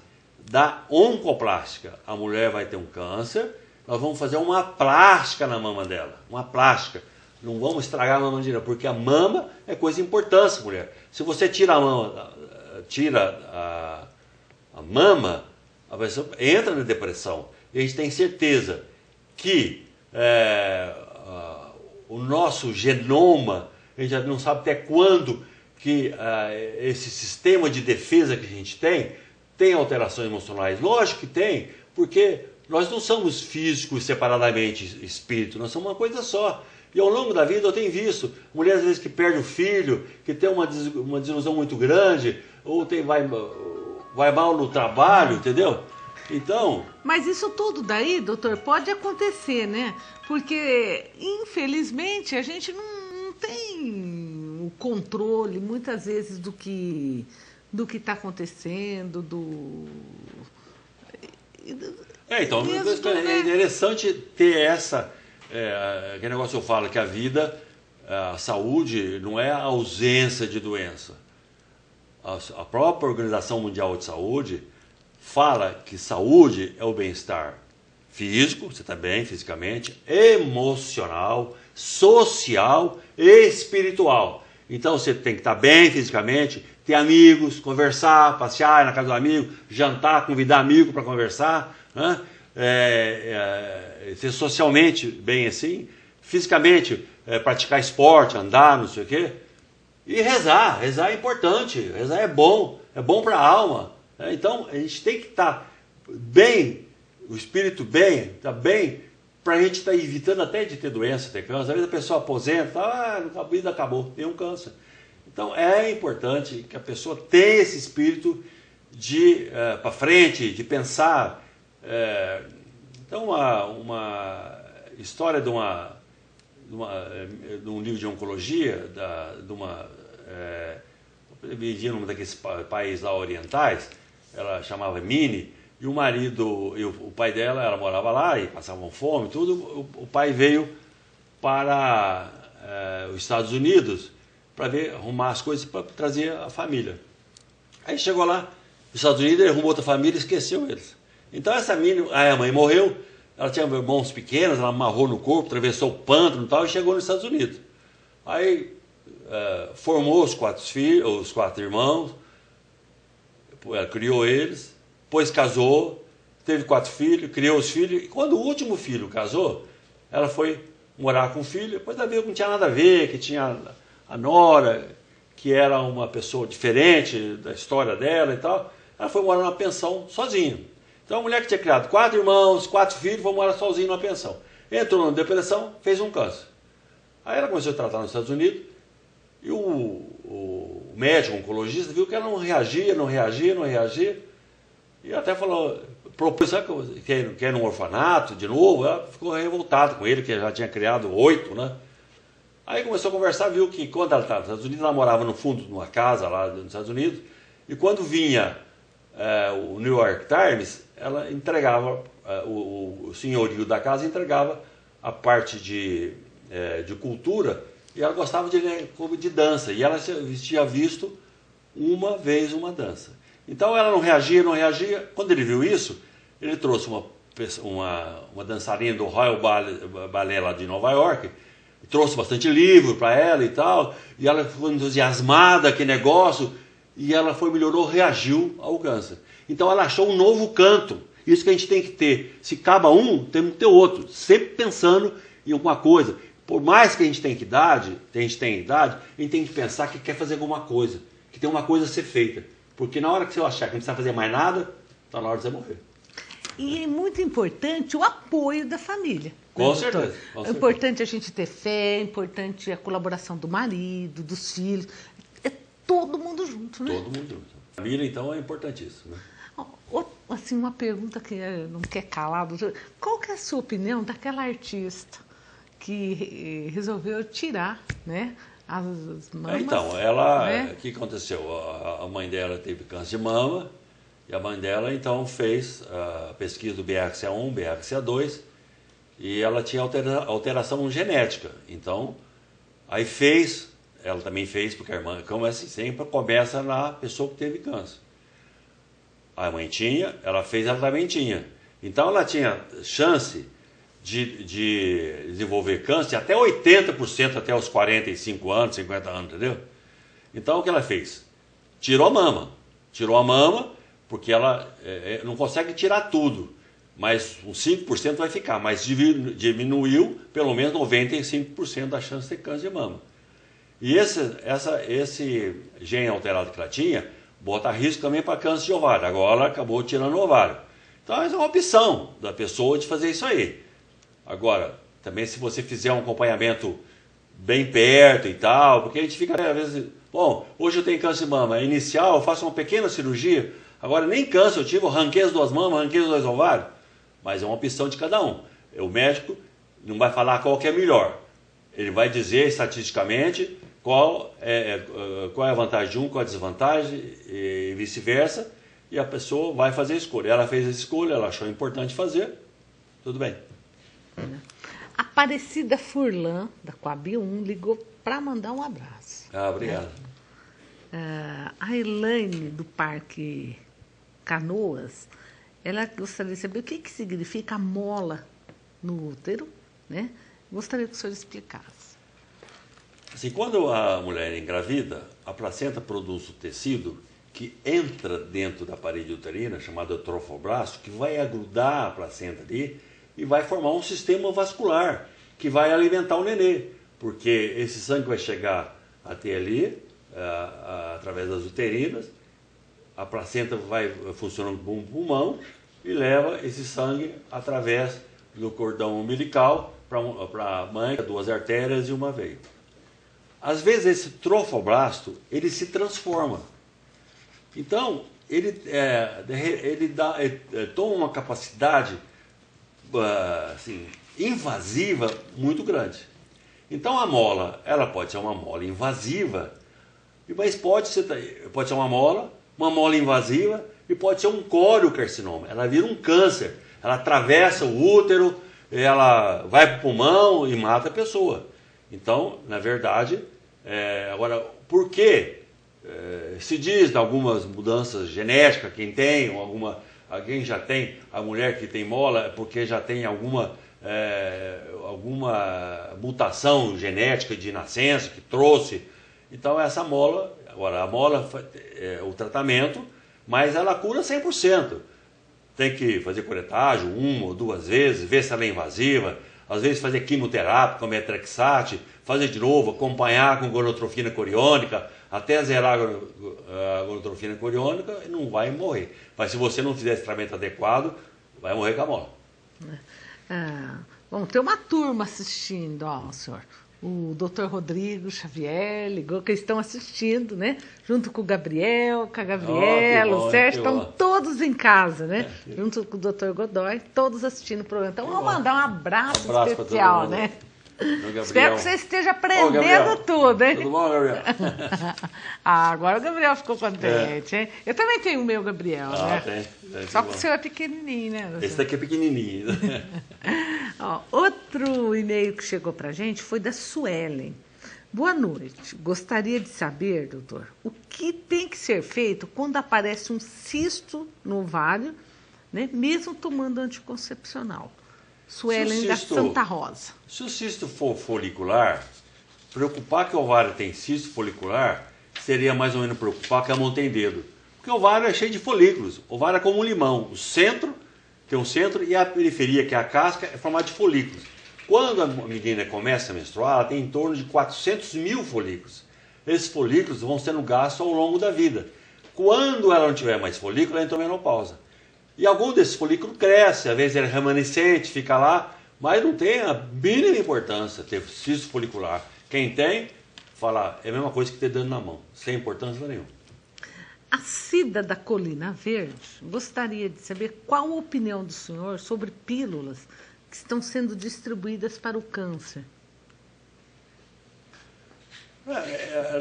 da oncoplástica. A mulher vai ter um câncer, nós vamos fazer uma plástica na mama dela, uma plástica. Não vamos estragar a mama direita, porque a mama é coisa importante, mulher. Se você tira a mama, a mama, a pessoa entra na depressão. E a gente tem certeza que o nosso genoma, a gente já não sabe até quando que esse sistema de defesa que a gente tem alterações emocionais. Lógico que tem, porque nós não somos físicos separadamente, espírito, nós somos uma coisa só. E ao longo da vida eu tenho visto mulheres às vezes que perdem o filho, que tem uma desilusão muito grande, ou vai mal no trabalho, entendeu? Então... Mas isso tudo daí, doutor, pode acontecer, né? Porque, infelizmente, a gente não tem o controle, muitas vezes, do que está acontecendo, então, é interessante ter aquele negócio que eu falo, que a vida, a saúde não é a ausência de doença. A própria Organização Mundial de Saúde fala que saúde é o bem-estar físico, você está bem fisicamente, emocional, social e espiritual. Então você tem que estar bem fisicamente, ter amigos, conversar, passear na casa do amigo, jantar, convidar amigo para conversar, né? Ser socialmente bem assim, fisicamente praticar esporte, andar, não sei o quê. E rezar é importante, rezar é bom para a alma. Né? Então a gente tem que estar bem, o espírito bem, está bem, para a gente estar evitando até de ter doença, ter câncer. Às vezes a pessoa aposenta, a vida acabou, tem um câncer. Então é importante que a pessoa tenha esse espírito de para frente, de pensar. Então uma história de um livro de oncologia, vivia num daqueles países lá orientais, ela chamava Mini, e o marido, e o pai dela, ela morava lá e passavam fome, tudo. O pai veio para os Estados Unidos para arrumar as coisas para trazer a família. Aí chegou lá, nos Estados Unidos, ele arrumou outra família e esqueceu eles. Então essa Mini, a mãe morreu, ela tinha irmãos pequenos, ela amarrou no corpo, atravessou o pântano e tal, e chegou nos Estados Unidos. Aí formou os quatro irmãos, criou eles, depois casou, teve 4 filhos, criou os filhos, e quando o último filho casou, ela foi morar com o filho, depois ela viu que não tinha nada a ver, que tinha a nora, que era uma pessoa diferente da história dela e tal, ela foi morar numa pensão sozinha. Então a mulher que tinha criado 4 irmãos, 4 filhos, foi morar sozinha numa pensão. Entrou numa depressão, fez um câncer. Aí ela começou a tratar nos Estados Unidos, e o médico, o oncologista, viu que ela não reagia, e até falou, propôs, sabe que quer ir num orfanato de novo? Ela ficou revoltada com ele, que já tinha criado 8, né? Aí começou a conversar, viu que quando ela estava nos Estados Unidos, ela morava no fundo de uma casa lá nos Estados Unidos, e quando vinha o New York Times, ela entregava, o senhorio da casa entregava a parte de cultura, e ela gostava de ler como de dança, e ela tinha visto uma vez uma dança. Então ela não reagia. Quando ele viu isso, ele trouxe uma dançarina do Royal Ballet lá de Nova York, trouxe bastante livro para ela e tal, e ela ficou entusiasmada, que negócio, e ela melhorou, reagiu ao câncer. Então ela achou um novo canto. Isso que a gente tem que ter. Se acaba um, temos que ter outro. Sempre pensando em alguma coisa. Por mais que a gente tenha idade, a gente tem que pensar que quer fazer alguma coisa, que tem uma coisa a ser feita. Porque na hora que você achar que não precisa fazer mais nada, está na hora de você morrer. E é muito importante o apoio da família. Com certeza. É importante a gente ter fé, é importante a colaboração do marido, dos filhos. É todo mundo junto, né? Todo mundo junto. A família, então, é importantíssimo, né? Assim, uma pergunta que não quer calar. Qual que é a sua opinião daquela artista que resolveu tirar, né, as mamas? Então, ela, o que aconteceu? A mãe dela teve câncer de mama, e a mãe dela, então, fez a pesquisa do BRCA1, BRCA2, e ela tinha alteração genética. Então, aí ela também fez, porque a irmã, como assim, sempre começa na pessoa que teve câncer. A mãe tinha, ela fez, ela também tinha. Então, ela tinha chance de desenvolver câncer até 80% até os 45 anos, 50 anos, entendeu? Então o que ela fez? Tirou a mama, porque ela não consegue tirar tudo, mas uns 5% vai ficar, mas diminuiu pelo menos 95% da chance de ter câncer de mama. E esse gene alterado que ela tinha, bota risco também para câncer de ovário. Agora ela acabou tirando o ovário. Então é uma opção da pessoa de fazer isso aí. Agora, também se você fizer um acompanhamento bem perto e tal, porque a gente fica, às vezes, bom, hoje eu tenho câncer de mama, é inicial, eu faço uma pequena cirurgia, agora nem câncer eu tive, eu arranquei as 2 mamas, arranquei os 2 ovários, mas é uma opção de cada um. O médico não vai falar qual que é melhor, ele vai dizer estatisticamente qual é a vantagem de um, qual a desvantagem e vice-versa, e a pessoa vai fazer a escolha. Ela fez a escolha, ela achou importante fazer, tudo bem. Aparecida Furlan, da Coab 1, ligou para mandar um abraço. Obrigado. A Elaine, do Parque Canoas, ela gostaria de saber o que significa a mola no útero, né? Gostaria que o senhor explicasse. Assim, quando a mulher engravida, a placenta produz o tecido que entra dentro da parede uterina, chamado trofoblasto, que vai agrudar a placenta ali e vai formar um sistema vascular que vai alimentar o nenê, porque esse sangue vai chegar até ali, através das uterinas, a placenta vai funcionando como um pulmão e leva esse sangue através do cordão umbilical para a mãe, 2 artérias e uma veia. Às vezes esse trofoblasto, ele se transforma. Então, ele toma uma capacidade assim, invasiva muito grande. Então a mola, ela pode ser uma mola invasiva, mas pode ser uma mola invasiva e pode ser um córiocarcinoma. Ela vira um câncer, ela atravessa o útero, ela vai para o pulmão e mata a pessoa. Então, na verdade, agora, por quê? Se diz de algumas mudanças genéticas, quem já tem, a mulher que tem mola, é porque já tem alguma mutação genética de nascença que trouxe. Então essa mola, agora a mola o tratamento, mas ela cura 100%. Tem que fazer curetagem 1 ou 2 vezes, ver se ela é invasiva, às vezes fazer quimioterapia com metrexate, fazer de novo, acompanhar com gonotrofina coriônica, até zerar a gonotrofina coriônica e não vai morrer. Mas se você não fizer esse tratamento adequado, vai morrer com a mola. Bom, tem uma turma assistindo, senhor. O Dr. Rodrigo Xavier ligou que eles estão assistindo, né? Junto com o Gabriel, com a Gabriela, o Sérgio, estão todos em casa, né? Junto com o Dr. Godoy, todos assistindo o programa. Então, vamos mandar um abraço especial, né? Espero que você esteja aprendendo tudo, hein? Tudo bom, Gabriel? Agora o Gabriel ficou contente, hein? Eu também tenho o meu Gabriel, né? Tem, só que o seu é pequenininho, né? Esse daqui é pequenininho. Outro e-mail que chegou pra gente foi da Suelen. Boa noite. Gostaria de saber, doutor, o que tem que ser feito quando aparece um cisto no ovário, né? Mesmo tomando anticoncepcional. Suelen da Santa Rosa. Se o cisto for folicular, preocupar que o ovário tem cisto folicular seria mais ou menos preocupar que a mão tem dedo. Porque o ovário é cheio de folículos. O ovário é como um limão. O centro tem um centro e a periferia, que é a casca, é formada de folículos. Quando a menina começa a menstruar, ela tem em torno de 400 mil folículos. Esses folículos vão sendo gastos ao longo da vida. Quando ela não tiver mais folículo, ela entra em menopausa. E algum desses folículos cresce, às vezes ele é remanescente, fica lá, mas não tem a mínima importância ter cisto folicular. Quem tem, fala, é a mesma coisa que ter dano na mão, sem importância nenhuma. A Cida da Colina Verde gostaria de saber qual a opinião do senhor sobre pílulas que estão sendo distribuídas para o câncer.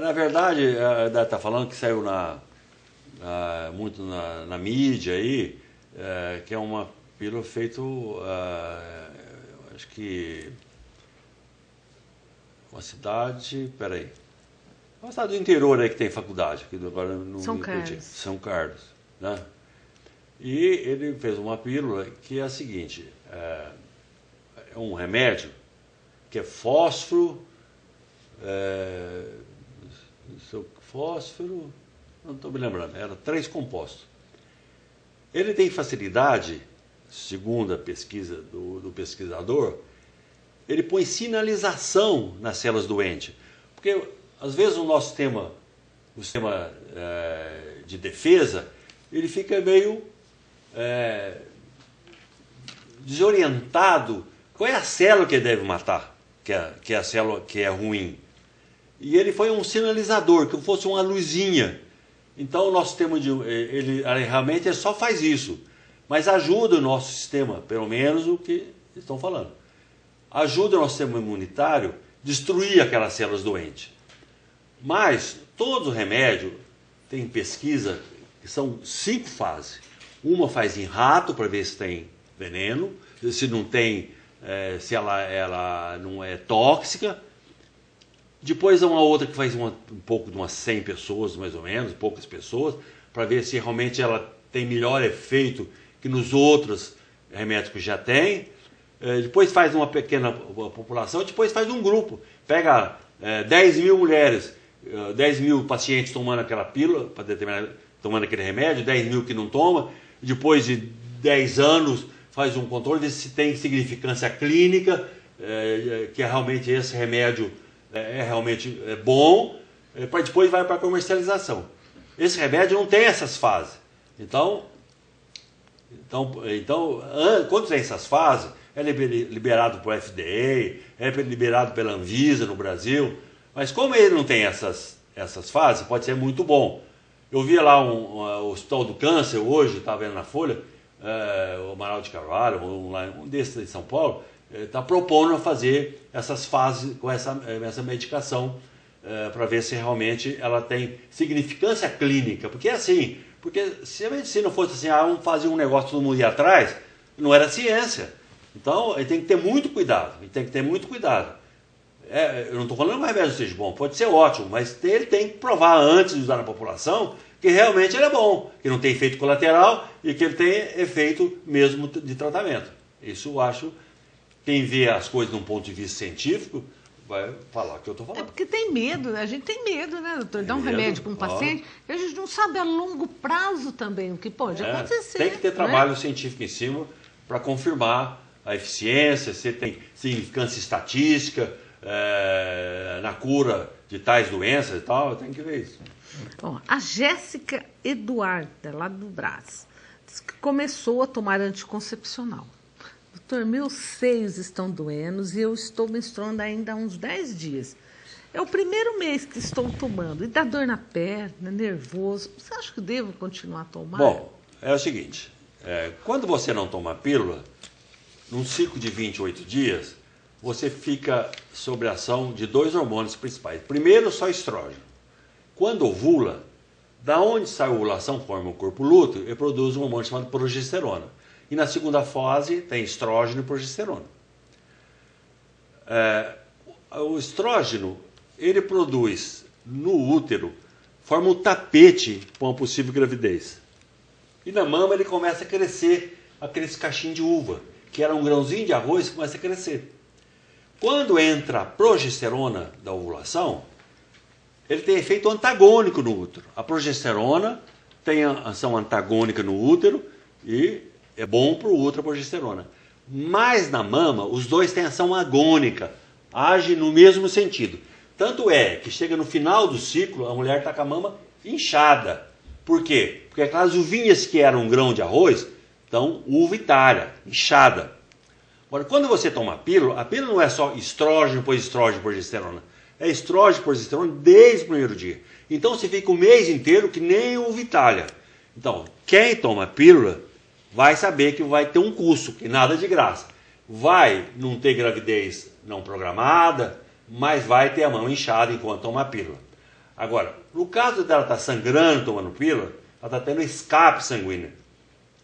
Na verdade, está falando que saiu muito na mídia aí, que é uma pílula feita, acho que uma cidade, uma cidade do interior aí que tem faculdade, que agora não São Carlos. São Carlos, né? E ele fez uma pílula que é a seguinte, é um remédio que é fósforo, não estou me lembrando, era 3 compostos. Ele tem facilidade, segundo a pesquisa do pesquisador, ele põe sinalização nas células doentes. Porque, às vezes, o nosso sistema de defesa, ele fica meio desorientado. Qual é a célula que ele deve matar, que é a célula que é ruim? E ele foi um sinalizador, que fosse uma luzinha. Então o nosso sistema ele realmente só faz isso, mas ajuda o nosso sistema, pelo menos o que estão falando. Ajuda o nosso sistema imunitário a destruir aquelas células doentes. Mas todo remédio tem pesquisa que são 5 fases. Uma faz em rato para ver se tem veneno, se não tem, se ela não é tóxica. Depois há uma outra que faz um pouco de umas 100 pessoas, mais ou menos, poucas pessoas, para ver se realmente ela tem melhor efeito que nos outros remédios que já tem. Depois faz uma pequena população, depois faz um grupo. Pega 10 mil mulheres, 10 mil pacientes tomando aquela pílula, tomando aquele remédio, 10 mil que não tomam, depois de 10 anos faz um controle, vê se tem significância clínica, que realmente esse remédio é realmente bom, para depois vai para a comercialização. Esse remédio não tem essas fases. Então, quando tem essas fases, é liberado por FDA, é liberado pela Anvisa no Brasil, mas como ele não tem essas fases, pode ser muito bom. Eu vi lá o Hospital do Câncer hoje, estava vendo na Folha, o Amaral de Carvalho, um desses de São Paulo, está propondo a fazer essas fases com essa medicação para ver se realmente ela tem significância clínica. Porque é assim, porque se a medicina fosse assim, vamos fazer um negócio todo mundo ia atrás, não era ciência. Então, ele tem que ter muito cuidado. Eu não estou falando que o remédio seja bom, pode ser ótimo, mas ele tem que provar antes de usar na população que realmente ele é bom, que não tem efeito colateral e que ele tem efeito mesmo de tratamento. Isso eu acho, quem vê as coisas de um ponto de vista científico, vai falar o que eu estou falando. É porque tem medo, né? A gente tem medo, né, doutor? Dar um remédio para um paciente e a gente não sabe a longo prazo também o que pode acontecer. Tem que ter trabalho científico em cima para confirmar a eficiência, se tem significância estatística na cura de tais doenças e tal, tem que ver isso. Bom, a Jéssica Eduarda, lá do Brás, diz que começou a tomar anticoncepcional. Doutor, meus seios estão doendo e eu estou menstruando ainda há uns 10 dias. É o primeiro mês que estou tomando. E dá dor na perna, nervoso. Você acha que devo continuar a tomar? Bom, é o seguinte. Quando você não toma pílula, num ciclo de 28 dias, você fica sob a ação de 2 hormônios principais. Primeiro, só estrógeno. Quando ovula, da onde sai a ovulação, forma o corpo lúteo e produz um hormônio chamado progesterona. E na segunda fase tem estrógeno e progesterona. O estrógeno, ele produz no útero, forma um tapete para uma possível gravidez. E na mama ele começa a crescer aqueles cachinhos de uva, que era um grãozinho de arroz que começa a crescer. Quando entra a progesterona da ovulação, ele tem efeito antagônico no útero. A progesterona tem ação antagônica no útero e é bom para o útero a progesterona. Mas na mama, os dois têm ação agônica, age no mesmo sentido. Tanto é que chega no final do ciclo, a mulher está com a mama inchada. Por quê? Porque aquelas uvinhas que eram um grão de arroz, estão uvitária, inchada. Agora, quando você toma a pílula não é só estrógeno, progesterona. É estrógeno, progesterona desde o primeiro dia. Então você fica o mês inteiro que nem uvitária. Então, quem toma pílula vai saber que vai ter um custo, que nada de graça. Vai não ter gravidez não programada, mas vai ter a mão inchada enquanto toma a pílula. Agora, no caso dela estar sangrando tomando pílula, ela está tendo escape sanguíneo.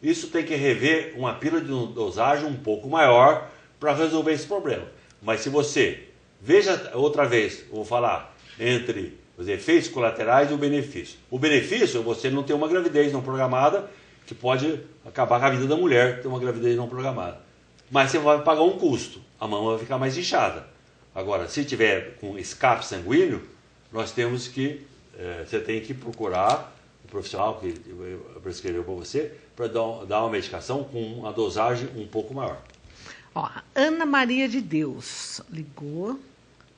Isso tem que rever uma pílula de dosagem um pouco maior para resolver esse problema. Mas se você, veja outra vez, eu vou falar entre os efeitos colaterais e o benefício. O benefício é você não ter uma gravidez não programada, que pode acabar com a vida da mulher, ter uma gravidez não programada. Mas você vai pagar um custo, a mama vai ficar mais inchada. Agora, se tiver com escape sanguíneo, nós temos que, você tem que procurar o profissional que prescreveu para você, para dar uma medicação com uma dosagem um pouco maior. Ó, Ana Maria de Deus ligou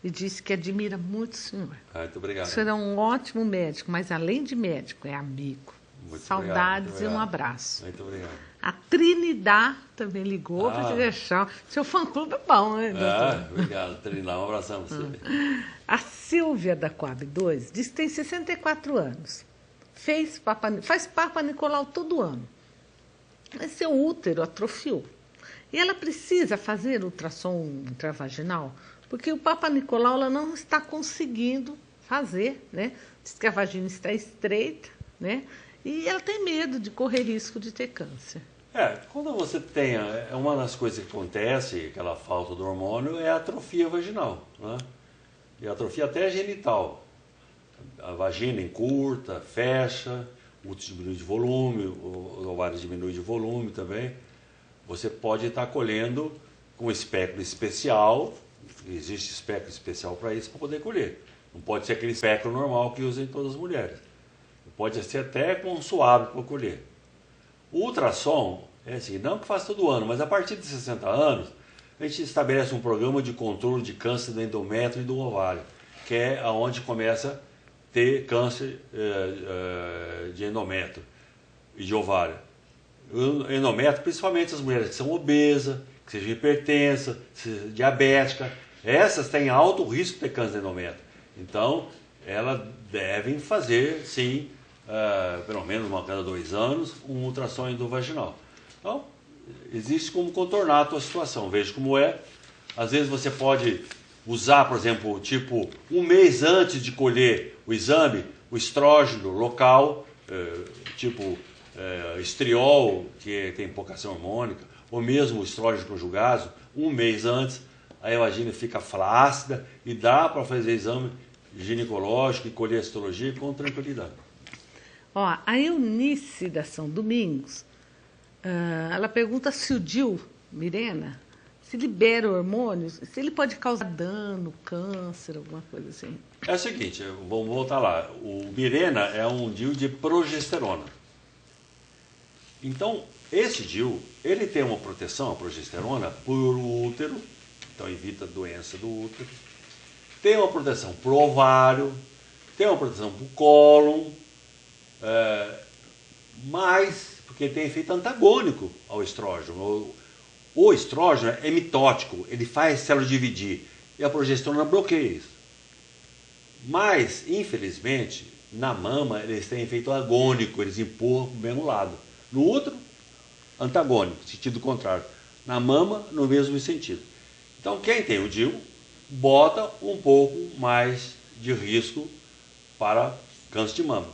e disse que admira muito o senhor. Muito obrigado. O senhor é um ótimo médico, mas além de médico, é amigo. Muito Saudades obrigado. E um abraço. Muito obrigado. A Trinidad também ligou para te deixar. Seu fã-clube é bom, né, doutor? Obrigado, Trinidad. Um abração para você. A Silvia da Coab 2 diz que tem 64 anos. Faz Papa Nicolau todo ano. Mas seu útero atrofiou. E ela precisa fazer ultrassom intravaginal, porque o Papa Nicolau ela não está conseguindo fazer, né? Diz que a vagina está estreita, né? E ela tem medo de correr risco de ter câncer. Quando você tem, uma das coisas que acontece, aquela falta do hormônio, é a atrofia vaginal, né? E a atrofia até genital. A vagina encurta, fecha, o útero diminui de volume, os ovários diminuem de volume também. Você pode estar colhendo com um espéculo especial, Existe espectro especial para isso, para poder colher. Não pode ser aquele espectro normal que usam todas as mulheres. Pode ser até com um suave para colher. O ultrassom é assim, não que faça todo ano, mas a partir de 60 anos, a gente estabelece um programa de controle de câncer do endométrio e do ovário, que é onde começa a ter câncer de endométrio e de ovário. O endométrio, principalmente as mulheres que são obesas, que sejam hipertensas, diabéticas, essas têm alto risco de ter câncer de endométrio. Então, elas devem fazer, sim, pelo menos uma cada 2 anos, um ultrassom endovaginal. Então, existe como contornar a tua situação. Veja como é. Às vezes você pode usar, por exemplo, tipo, um mês antes de colher o exame, o estrógeno local, estriol, que tem pouca ação hormônica, ou mesmo o estrógeno conjugado, um mês antes, a vagina fica flácida e dá para fazer exame ginecológico e colher a citologia com tranquilidade. Ó, a Eunice da São Domingos, ela pergunta se o DIU, Mirena, se libera hormônios, se ele pode causar dano, câncer, alguma coisa assim. É o seguinte, vamos voltar lá. O Mirena é um DIU de progesterona. Então, esse DIU, ele tem uma proteção, a progesterona, por útero, então evita a doença do útero. Tem uma proteção para o ovário, tem uma proteção para o cólon, mas porque tem efeito antagônico ao estrógeno. O estrógeno é mitótico, ele faz a célula dividir, e a progesterona bloqueia isso. Mas, infelizmente, na mama eles têm efeito agônico, eles empurram para o mesmo lado. No útero, antagônico, sentido contrário. Na mama, no mesmo sentido. Então, quem tem o DIU, bota um pouco mais de risco para câncer de mama.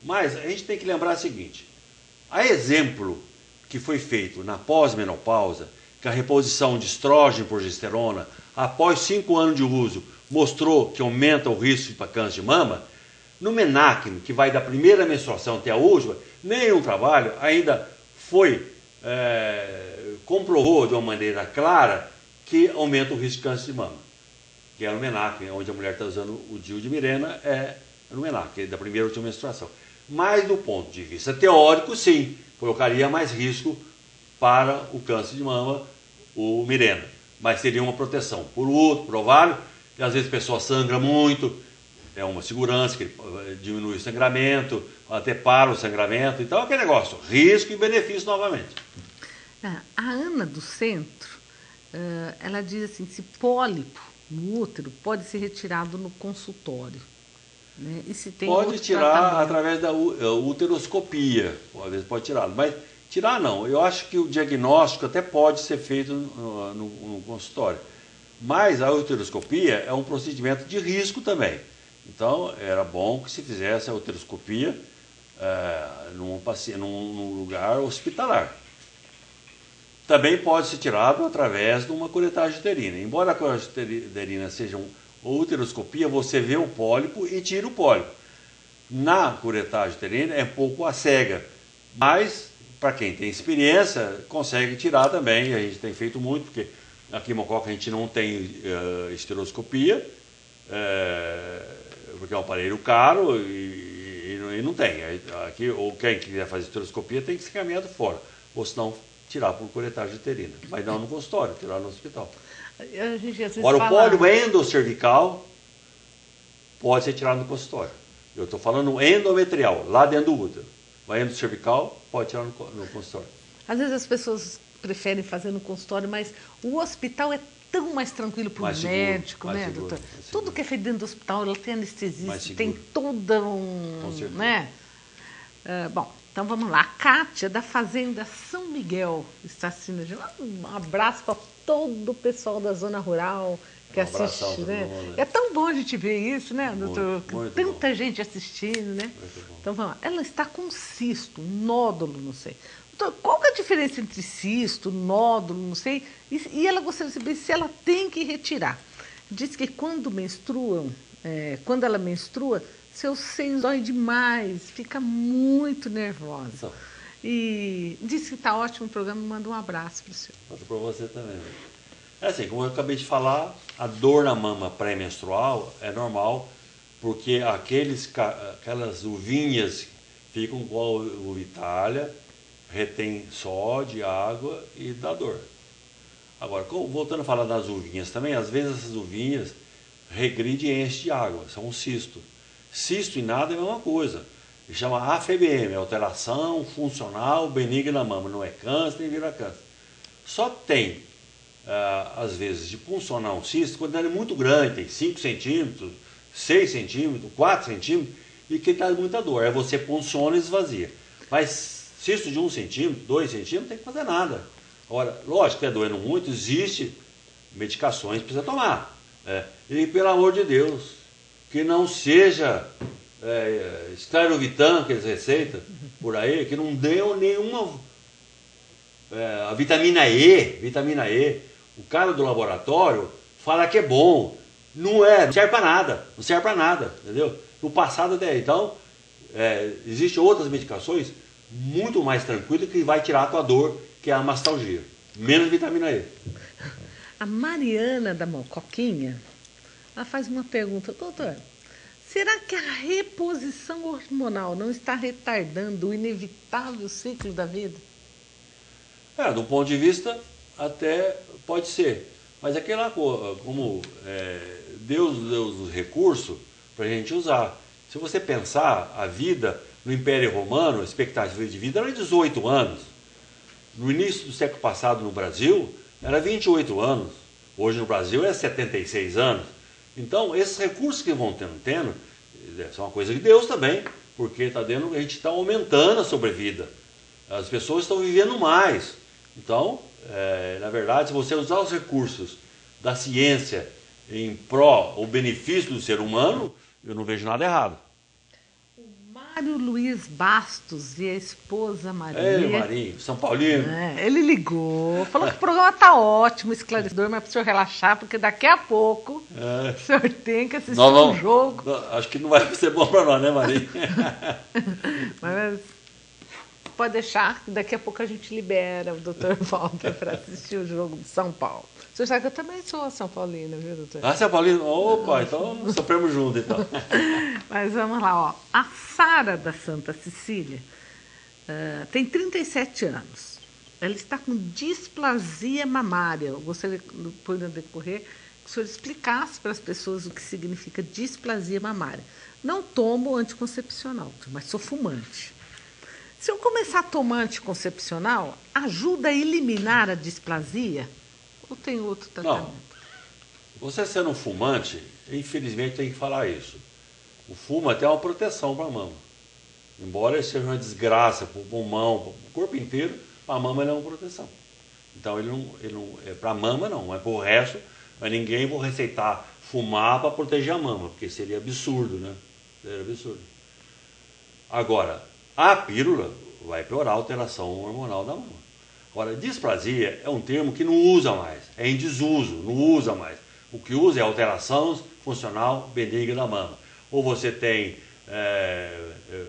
Mas a gente tem que lembrar o seguinte, a exemplo que foi feito na pós-menopausa, que a reposição de estrógeno e progesterona, após 5 anos de uso, mostrou que aumenta o risco para câncer de mama, no Menaquim, que vai da primeira menstruação até a última, nenhum trabalho ainda comprovou de uma maneira clara que aumenta o risco de câncer de mama. Que é no Menaquim, onde a mulher está usando o DIU de Mirena, é no Menaquim, da primeira e última menstruação. Mas do ponto de vista teórico, sim, colocaria mais risco para o câncer de mama, o Mirena. Mas teria uma proteção por útero, por ovário, e às vezes a pessoa sangra muito, é uma segurança que diminui o sangramento, até para o sangramento. Então, aquele negócio, risco e benefício novamente. A Ana do Centro, ela diz assim, se pólipo no útero pode ser retirado no consultório. Né? E se tem pode tirar através da uteroscopia, às vezes pode tirar, mas tirar não, eu acho que o diagnóstico até pode ser feito no consultório, mas a uteroscopia é um procedimento de risco também, então era bom que se fizesse a uteroscopia num lugar hospitalar. Também pode ser tirado através de uma curetagem uterina, embora a curetagem uterina seja uteroscopia, você vê o pólipo e tira o pólipo. Na curetagem uterina é um pouco a cega, mas para quem tem experiência consegue tirar também. A gente tem feito muito, porque aqui em Mococa a gente não tem esteroscopia, porque é um aparelho caro e não tem. Aqui, ou quem quiser fazer esteroscopia tem que ser caminhado fora, ou senão tirar por curetagem uterina, mas não no consultório, tirar no hospital. Agora, o pólipo endocervical pode ser tirado no consultório. Eu estou falando endometrial, lá dentro do útero. O endocervical pode tirar no consultório. Às vezes as pessoas preferem fazer no consultório, mas o hospital é tão mais tranquilo para o médico, né, doutor? Tudo que é feito dentro do hospital, ela tem anestesista, tem toda né? Bom, então vamos lá. A Kátia, da Fazenda São Miguel, está assistindo. Um abraço para todo o pessoal da zona rural que assiste, né? É tão bom a gente ver isso, né, doutor? Tanta gente assistindo, né? Então vamos lá. Ela está com cisto, um nódulo, não sei. Doutor, qual que é a diferença entre cisto, nódulo, não sei? E ela gostaria de saber se ela tem que retirar. Diz que quando ela menstrua, seus seios doem demais, fica muito nervosa. E disse que está ótimo o programa, manda um abraço para o senhor. Para você também. É assim, como eu acabei de falar, a dor na mama pré-menstrual é normal, porque aquelas uvinhas ficam com a uvitália, retém só de água e dá dor. Agora, voltando a falar das uvinhas também, às vezes essas uvinhas regridem e enchem de água, são um cisto. Cisto e nada é a mesma coisa. Ele chama AFBM, alteração funcional benigna na mama, não é câncer nem vira câncer. Só tem, às vezes, de puncionar um cisto, quando ele é muito grande, tem 5 centímetros, 6 centímetros, 4 centímetros, e que dá muita dor. Aí você punciona e esvazia. Mas cisto de 1 centímetro, 2 centímetros, não tem que fazer nada. Agora, lógico que é doendo muito, existe medicações que precisa tomar. E pelo amor de Deus, que não seja esclerovitan que eles receitam por aí, que não deu nenhuma a vitamina E. O cara do laboratório fala que é bom. Não serve para nada, entendeu? No passado até então, existem outras medicações muito mais tranquilas que vai tirar a tua dor, que é a mastalgia. Menos vitamina E. A Mariana da Mocoquinha, ela faz uma pergunta, doutor, será que a reposição hormonal não está retardando o inevitável ciclo da vida? Do ponto de vista, até pode ser. Mas aquela coisa, como Deus deu os recursos para a gente usar. Se você pensar, a vida no Império Romano, a expectativa de vida era 18 anos. No início do século passado no Brasil, era 28 anos. Hoje no Brasil é 76 anos. Então, esses recursos que vão tendo são uma coisa de Deus também, porque a gente está aumentando a sobrevida. As pessoas estão vivendo mais. Então, na verdade, se você usar os recursos da ciência em pró ou benefício do ser humano, eu não vejo nada errado. O Mário Luiz Bastos e a esposa Maria. Marinho, São Paulino. Ele ligou, falou que o programa está ótimo, esclarecedor, mas para o senhor relaxar, porque daqui a pouco o senhor tem que assistir um jogo. Acho que não vai ser bom para nós, né, Marinho? Mas pode deixar que daqui a pouco a gente libera o doutor Walter para assistir o jogo de São Paulo. O senhor sabe que eu também sou São Paulina, viu, doutor? São Paulino? Opa, então sofremos junto, então. Mas vamos lá, ó. A Sara da Santa Cecília tem 37 anos. Ela está com displasia mamária. Eu gostaria, depois no decorrer, que o senhor explicasse para as pessoas o que significa displasia mamária. Não tomo anticoncepcional, mas sou fumante. Se eu começar a tomar anticoncepcional, ajuda a eliminar a displasia? Ou tem outro tratamento? Não. Você sendo um fumante, infelizmente tem que falar isso. O fumo até é uma proteção para a mama. Embora ele seja uma desgraça para o pulmão, para o corpo inteiro, para a mama ele é uma proteção. Então ele não é para a mama não, mas para o resto, mas ninguém vai receitar fumar para proteger a mama, porque seria absurdo, né? Seria absurdo. Agora, a pílula vai piorar a alteração hormonal da mama. Agora, displasia é um termo que não usa mais, é em desuso, não usa mais. O que usa é alteração funcional benigna da mama. Ou você tem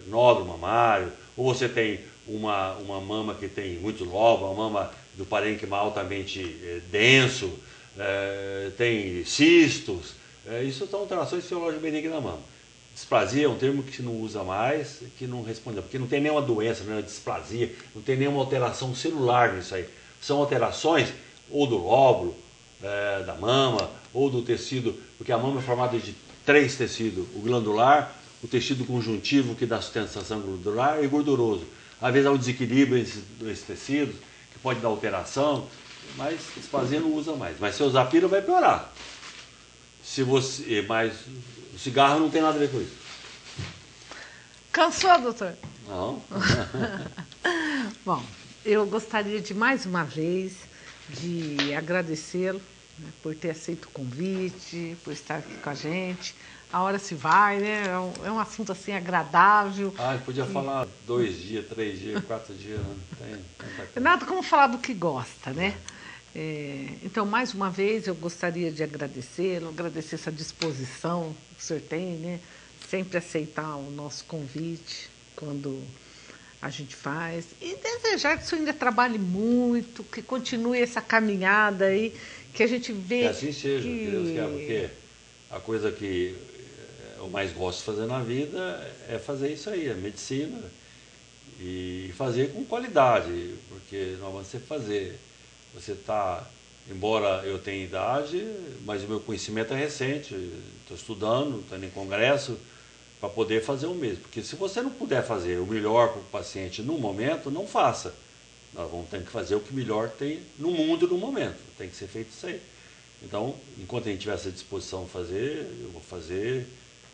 nódulo mamário, ou você tem uma mama que tem muito nódulo, uma mama do parênquima altamente denso, tem cistos. Isso são alterações fisiológicas benignas da mama. Displasia é um termo que se não usa mais, que não responde, porque não tem nenhuma doença, não é displasia, não tem nenhuma alteração celular nisso aí. São alterações ou do lóbulo da mama, ou do tecido, porque a mama é formada de 3 tecidos, o glandular, o tecido conjuntivo, que dá sustentação glandular, e gorduroso. Às vezes há um desequilíbrio entre esses 2 tecidos, que pode dar alteração, mas displasia não usa mais. Mas se usar pílula vai piorar. Mas o cigarro não tem nada a ver com isso. Cansou, doutor? Não. Bom, eu gostaria de mais uma vez de agradecê-lo, né, por ter aceito o convite, por estar aqui com a gente. A hora se vai, né? É um assunto assim agradável. Podia falar 2 dias, 3 dias, 4 dias. Nada como falar do que gosta, né? Então, mais uma vez, eu gostaria de agradecê-lo, agradecer essa disposição que o senhor tem, né? Sempre aceitar o nosso convite quando a gente faz. E desejar que o senhor ainda trabalhe muito, que continue essa caminhada aí, Que a gente vê que assim seja, que... Deus quer, porque a coisa que eu mais gosto de fazer na vida é fazer isso aí, a medicina, e fazer com qualidade, porque nós vamos sempre fazer. Você está, embora eu tenha idade, mas o meu conhecimento é recente, estou estudando, estou indo em congresso, para poder fazer o mesmo. Porque se você não puder fazer o melhor para o paciente no momento, não faça. Nós vamos ter que fazer o que melhor tem no mundo no momento. Tem que ser feito isso aí. Então, enquanto a gente tiver essa disposição de fazer, eu vou fazer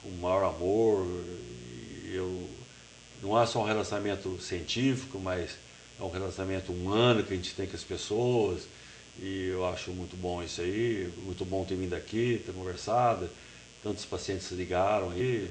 com o maior amor. Não é só um relacionamento científico, mas é um relacionamento humano que a gente tem com as pessoas. E eu acho muito bom isso aí. Muito bom ter vindo aqui, ter conversado. Tantos pacientes ligaram aí.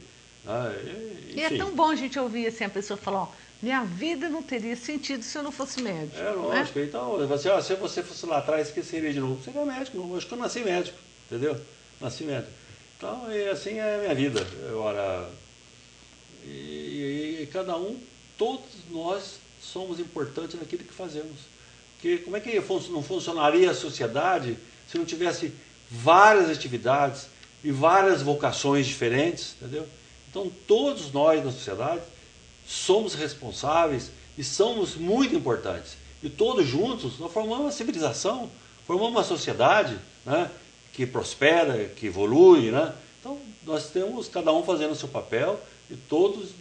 E é tão bom a gente ouvir assim, a pessoa falar, ó, minha vida não teria sentido se eu não fosse médico. É lógico, então, se você fosse lá atrás, esqueceria de novo. Você é médico, não, acho que eu nasci médico, entendeu? Nasci médico. Então, e assim é a minha vida. Agora, e cada um, todos nós somos importantes naquilo que fazemos. Porque como é que não funcionaria a sociedade se não tivesse várias atividades e várias vocações diferentes, entendeu? Então, todos nós na sociedade somos responsáveis e somos muito importantes. E todos juntos nós formamos uma civilização, formamos uma sociedade, né, que prospera, que evolui. Né? Então, nós temos cada um fazendo o seu papel e todos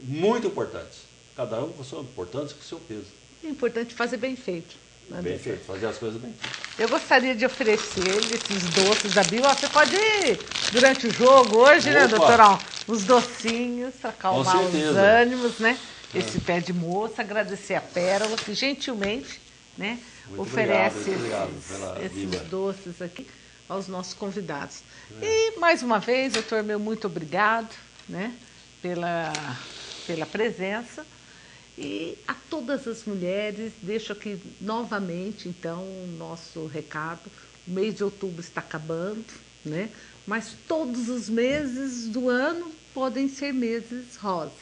muito importantes. Cada um com sua importância, com o seu peso. É importante fazer bem feito. Bem feito, fazer as coisas bem feitas. Eu gostaria de oferecer esses doces da Bio. Você pode ir durante o jogo hoje, né, doutorão? Os docinhos para acalmar os ânimos, né? Esse pé de moça, agradecer a Pérola, que gentilmente, né, oferece esses doces aqui aos nossos convidados. E, mais uma vez, doutor, meu muito obrigado, né, pela presença. E a todas as mulheres, deixo aqui novamente, então, o nosso recado. O mês de outubro está acabando, né? Mas todos os meses do ano podem ser meses rosa.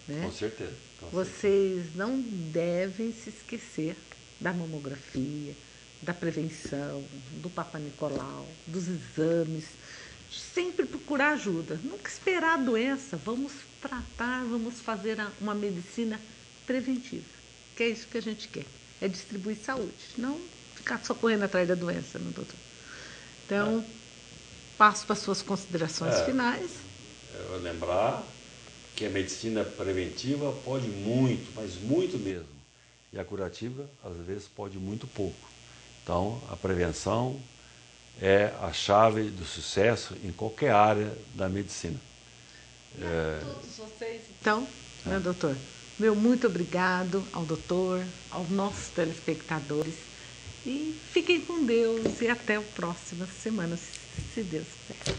Né? Com certeza. Vocês não devem se esquecer da mamografia, da prevenção, do Papa Nicolau, dos exames. Sempre procurar ajuda. Nunca esperar a doença. Vamos tratar, vamos fazer uma medicina preventiva, que é isso que a gente quer, é distribuir saúde, não ficar só correndo atrás da doença, não, doutor? Então, passo para as suas considerações finais. Eu vou lembrar que a medicina preventiva pode muito, mas muito mesmo, e a curativa, às vezes, pode muito pouco. Então, a prevenção é a chave do sucesso em qualquer área da medicina. Todos vocês, então, né, doutor? Meu muito obrigado ao doutor, aos nossos telespectadores. E fiquem com Deus e até a próxima semana, se Deus quiser.